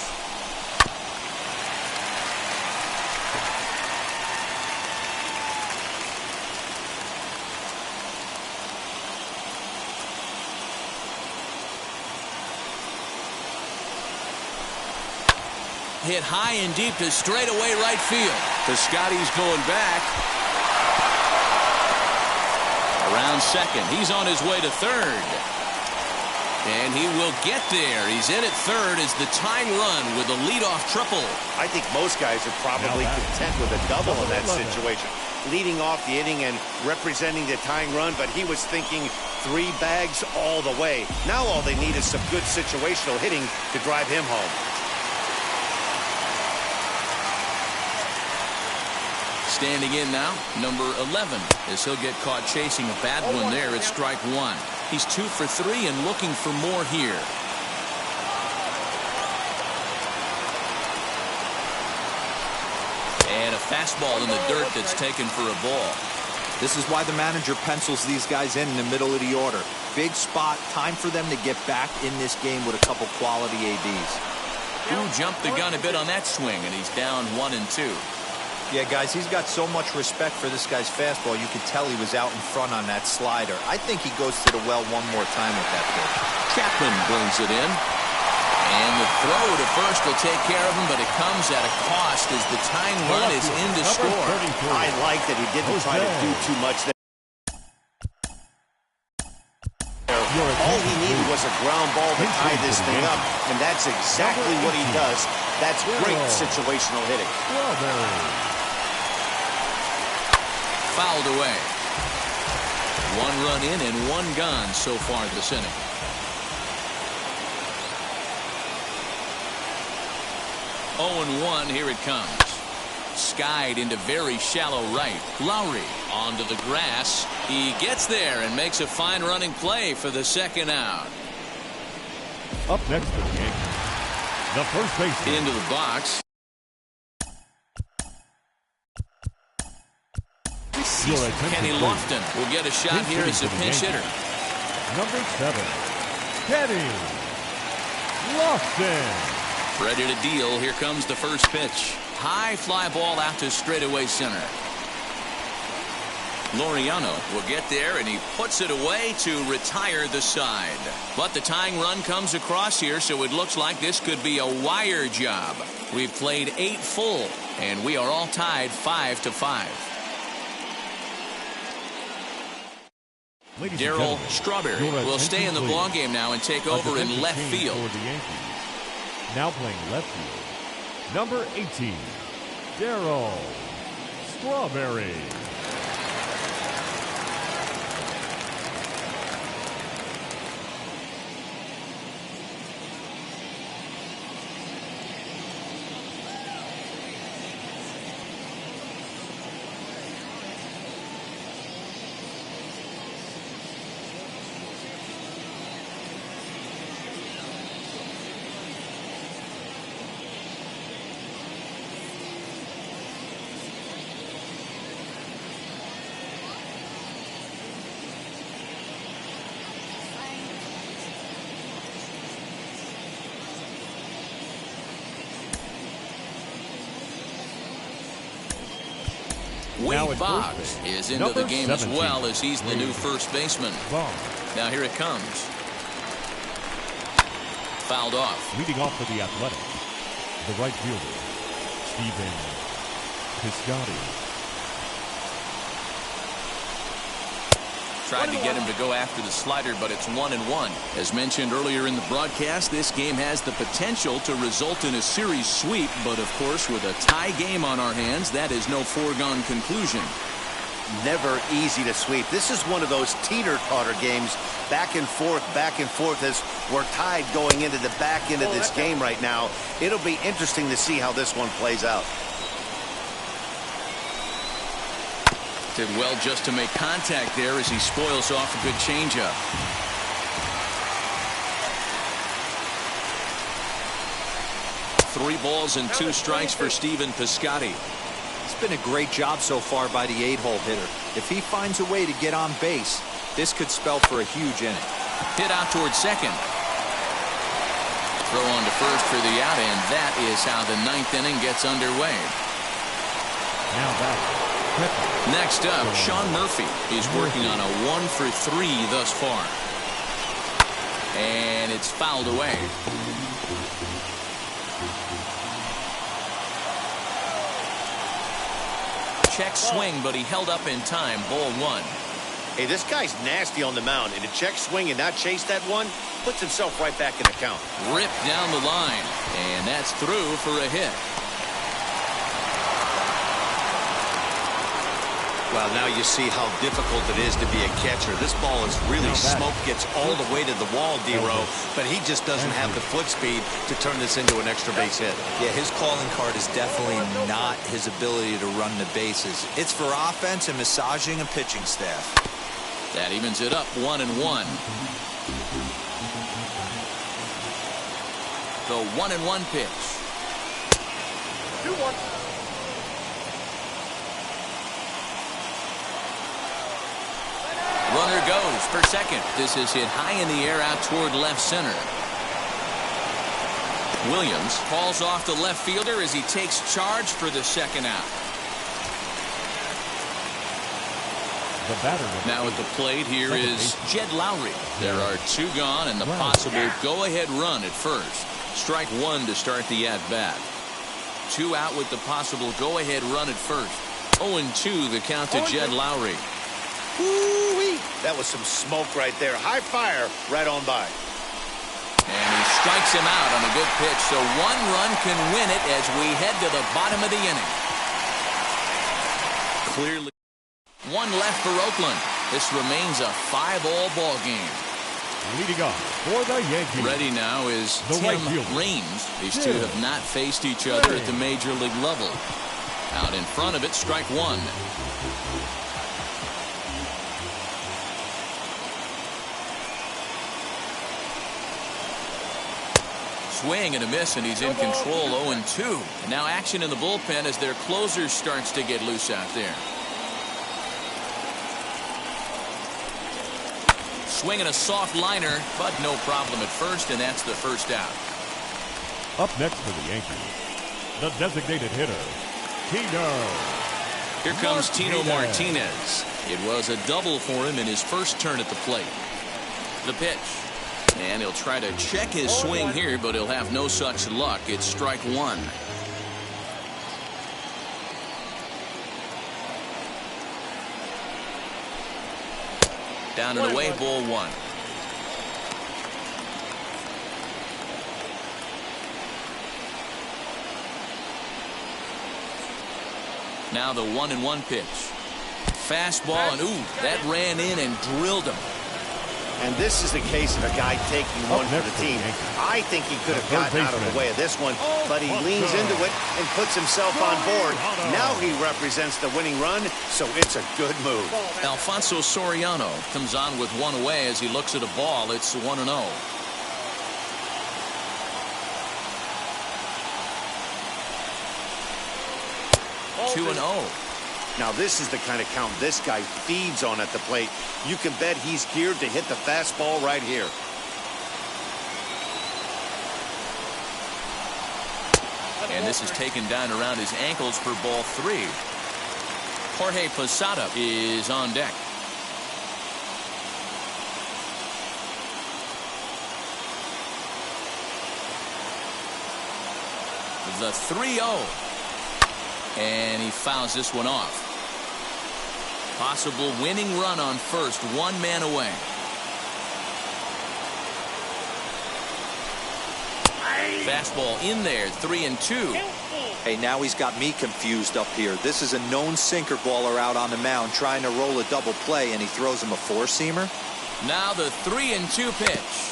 Hit high and deep to straightaway right field. Piscotty's going back. Around second. He's on his way to third. And he will get there. He's in at third as the tying run with a leadoff triple. I think most guys are probably content with a double in that situation. Leading off the inning and representing the tying run, but he was thinking 3 bags all the way. Now all they need is some good situational hitting to drive him home. Standing in now, number 11, as he'll get caught chasing a bad one there at strike 1. He's 2 for 3 and looking for more here. And a fastball in the dirt that's taken for a ball. This is why the manager pencils these guys in the middle of the order. Big spot, time for them to get back in this game with a couple quality ABs. Who jumped the gun a bit on that swing, and he's down 1-2. Yeah, guys, he's got so much respect for this guy's fastball. You could tell he was out in front on that slider. I think he goes to the well one more time with that pitch. Chapman brings it in. And the throw to first will take care of him, but it comes at a cost as the tying run is in to score. I like that he didn't try to do too much there. All he needed was a ground ball to tie this thing up, and that's exactly what he does. That's great situational hitting. Fouled away. 1 run in and 1 gone so far this inning. Oh, and 1, here it comes. Skied into very shallow right. Lowry onto the grass. He gets there and makes a fine running play for the second out. Up next for the Yankees, the first baseman. Into the box. Kenny Lofton will get a shot here as a pinch hitter. Number 7, Kenny Lofton. Ready to deal. Here comes the first pitch. High fly ball out to straightaway center. Laureano will get there, and he puts it away to retire the side. But the tying run comes across here, so it looks like this could be a wire job. We've played 8 full, and we are all tied 5-5. Darryl Strawberry will stay in the ballgame now and take over in left field. For the Yankees. Now playing left field, number 18, Darryl Strawberry. Now Wade at Boggs first base, is into the number game 17, as well, as he's the new first baseman. Boggs. Now here it comes. Fouled off. Leading off for the Athletics, the right fielder, Stephen Piscotty. Tried to get him to go after the slider, but it's 1-1. As mentioned earlier in the broadcast, this game has the potential to result in a series sweep, but of course, with a tie game on our hands, that is no foregone conclusion. Never easy to sweep. This is one of those teeter-totter games, back and forth as we're tied going into the back end of this game right now. It'll be interesting to see how this one plays out. Did well just to make contact there as he spoils off a good changeup. Three balls and 2 strikes for Stephen Piscotty. It's been a great job so far by the 8-hole hitter. If he finds a way to get on base, this could spell for a huge inning. Hit out towards second. Throw on to first for the out, and that is how the 9th inning gets underway. Now back. Next up, Sean Murphy. He's working on a 1-for-3 thus far. And it's fouled away. Check swing, but he held up in time. Ball 1. Hey, this guy's nasty on the mound, and to check swing and not chase that one puts himself right back in the count. Ripped down the line, and that's through for a hit. Well, now you see how difficult it is to be a catcher. This ball is really smoke, gets all the way to the wall, D-Row, but he just doesn't have the foot speed to turn this into an extra base hit. Yeah, his calling card is definitely not his ability to run the bases. It's for offense and massaging a pitching staff. That evens it up 1-1. The 1-1 pitch. 2-1. Runner goes for second. This is hit high in the air out toward left center. Williams falls off the left fielder as he takes charge for the second out. The batter now at the plate here is Jed Lowry. There are 2 gone and the possible go-ahead run at first. Strike 1 to start the at-bat. 2 out with the possible go-ahead run at first. 0-2 the count to Jed Lowry. Woo-wee. That was some smoke right there. High fire right on by. And he strikes him out on a good pitch, so 1 run can win it as we head to the bottom of the inning. Clearly 1 left for Oakland. This remains a 5-all ball game. leading off for the Yankees. Ready now is Tim Raines. These 2 have not faced each other at the major league level. Out in front of it, strike 1. Swing and a miss, and he's in control. 0-2. And now action in the bullpen as their closer starts to get loose out there. Swinging a soft liner, but no problem at first, and that's the first out. Up next for the Yankees, the designated hitter, Tino. Here comes Tino Martinez. It was a double for him in his first turn at the plate. The pitch. And he'll try to check his swing here, but he'll have no such luck. It's strike 1. Down and away, ball 1. Now the 1-1 pitch. Fastball, and ooh, that ran in and drilled him. And this is the case of a guy taking one for the team. I think he could have gotten out of the way of this one, but he leans into it and puts himself on board. Now he represents the winning run, so it's a good move. Alfonso Soriano comes on with 1 away as he looks at a ball. It's 1-0. 2-0. Now this is the kind of count this guy feeds on at the plate. You can bet he's geared to hit the fastball right here. And this is taken down around his ankles for ball 3. Jorge Posada is on deck. The 3-0. And he fouls this one off. Possible winning run on first, 1 man away. Fastball in there, 3-2. Hey, now he's got me confused up here. This is a known sinker baller out on the mound trying to roll a double play, and he throws him a four-seamer. Now the 3-2 pitch.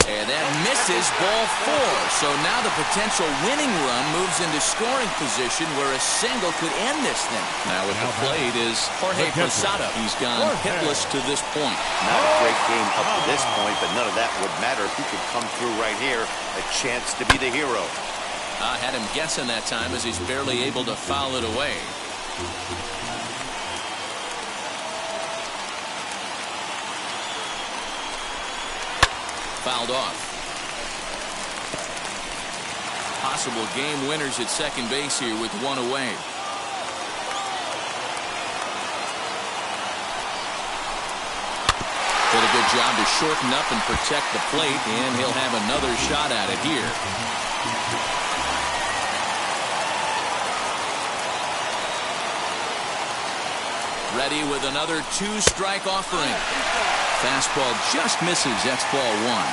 And that misses, ball 4. So now the potential winning run moves into scoring position where a single could end this thing. Now at the plate is Jorge Posada. He's gone hitless to this point. Not a great game up to this point, but none of that would matter if he could come through right here. A chance to be the hero. I had him guessing that time as he's barely able to foul it away. Fouled off. Possible game winners at second base here with 1 away. Did a good job to shorten up and protect the plate, and he'll have another shot at it here. Ready with another 2-strike offering. Fastball just misses. That's ball 1.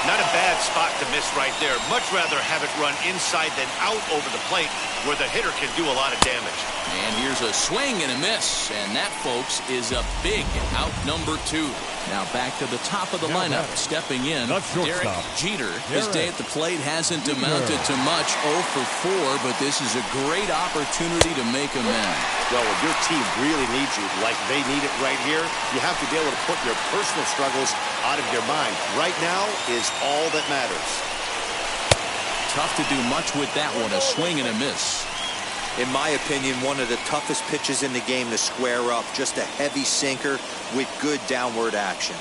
Not a bad spot to miss right there. Much rather have it run inside than out over the plate where the hitter can do a lot of damage. And here's a swing and a miss. And that, folks, is a big out number 2. Now back to the top of the lineup. Stepping in, Derek Jeter. His day at the plate hasn't amounted to much. 0 for 4, but this is a great opportunity to make amends. Well, when your team really needs you like they need it right here, you have to be able to put your personal struggles out of your mind. Right now is all that matters. Tough to do much with that one. A swing and a miss. In my opinion, one of the toughest pitches in the game to square up. Just a heavy sinker with good downward action.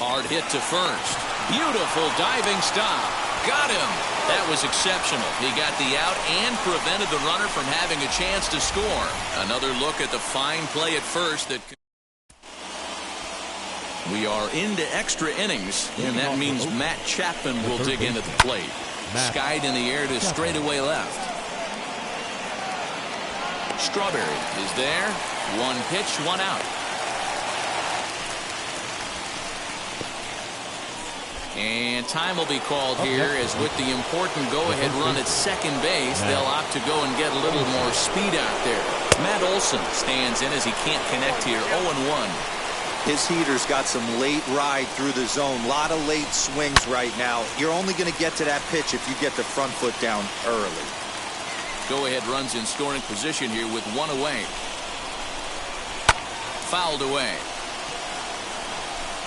Hard hit to first. Beautiful diving stop. Got him. That was exceptional. He got the out and prevented the runner from having a chance to score. Another look at the fine play at first. We are into extra innings, and that means Matt Chapman will dig in at the plate. Skied in the air to straightaway left. Strawberry is there. 1 pitch, 1 out. And time will be called here as with the important go-ahead run at second base, they'll opt to go and get a little more speed out there. Matt Olson stands in as he can't connect here. 0-1. His heater's got some late ride through the zone. A lot of late swings right now. You're only going to get to that pitch if you get the front foot down early. Go-ahead runs in scoring position here with 1 away. Fouled away.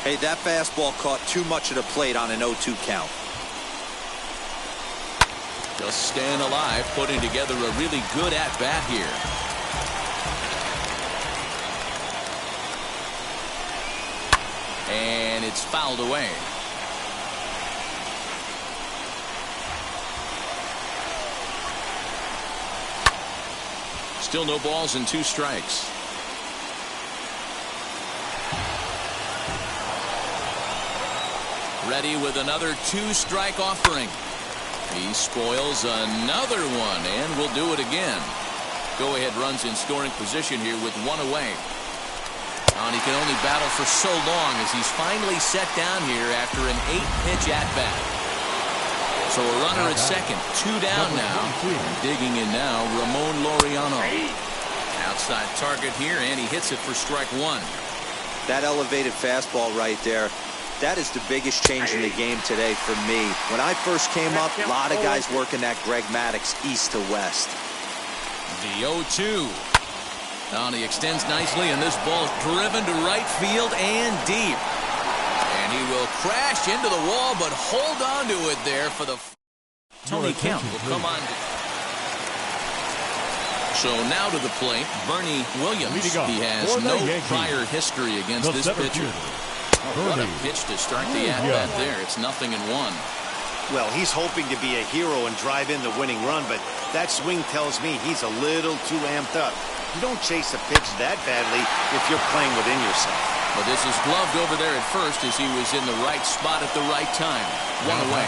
Hey, that fastball caught too much of the plate on an 0-2 count. Just staying alive, putting together a really good at-bat here. And it's fouled away. Still no balls and 2 strikes. Ready with another 2-strike offering. He spoils another one and will do it again. Go-ahead runs in scoring position here with 1 away. And he can only battle for so long as he's finally set down here after an 8-pitch at-bat. So a runner at second, 2 down now. And digging in now, Ramon Laureano. Outside target here, and he hits it for strike 1. That elevated fastball right there, that is the biggest change in the game today for me. When I first came up, a lot of guys working that Greg Maddux east to west. The 0-2. And he extends nicely, and this ball driven to right field and deep. And he will crash into the wall, but hold on to it there for the Tony Kemp will come on. So now to the plate, Bernie Williams. He has no prior history against this pitcher. What a pitch to start the at-bat there. It's 0-1. Well, he's hoping to be a hero and drive in the winning run, but that swing tells me he's a little too amped up. You don't chase a pitch that badly if you're playing within yourself. But this is gloved over there at first as he was in the right spot at the right time. 1 away.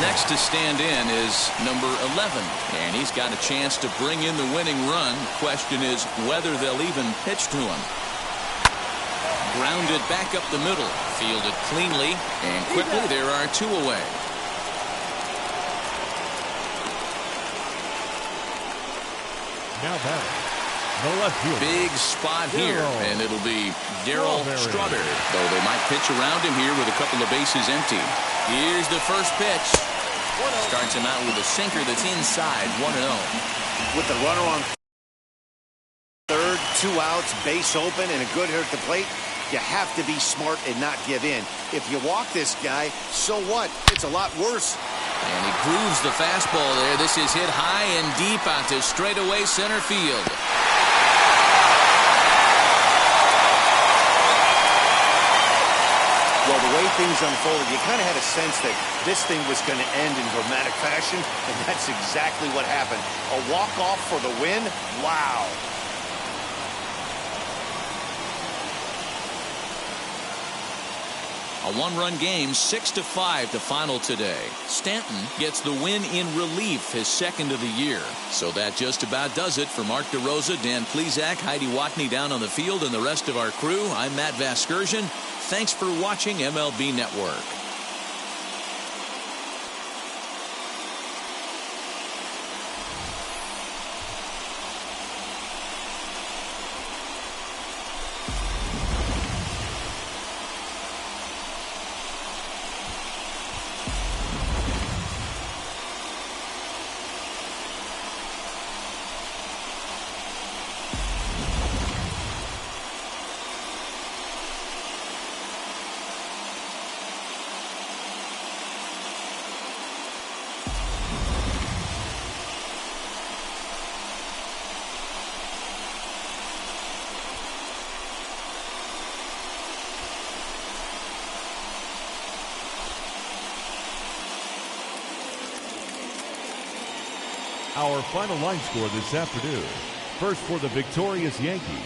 Next to stand in is number 11, and he's got a chance to bring in the winning run. Question is whether they'll even pitch to him. Grounded back up the middle, fielded cleanly, and quickly there are 2 away. Now batting, the left fielder. Big spot here, and it'll be Darryl Strawberry. Though they might pitch around him here with a couple of bases empty. Here's the first pitch. Starts him out with a sinker that's inside, 1-0. With the runner on third, 2 outs, base open, and a good hitter at the plate, you have to be smart and not give in. If you walk this guy, so what? It's a lot worse. And he grooves the fastball there. This is hit high and deep out to straightaway center field. Well, the way things unfolded, you kind of had a sense that this thing was going to end in dramatic fashion, and that's exactly what happened. A walk-off for the win? Wow. A 1-run game, 6-5 to final today. Stanton gets the win in relief, his second of the year. So that just about does it for Mark DeRosa, Dan Plesac, Heidi Watney down on the field, and the rest of our crew. I'm Matt Vasgersian. Thanks for watching MLB Network. Our final line score this afternoon. First for the victorious Yankees,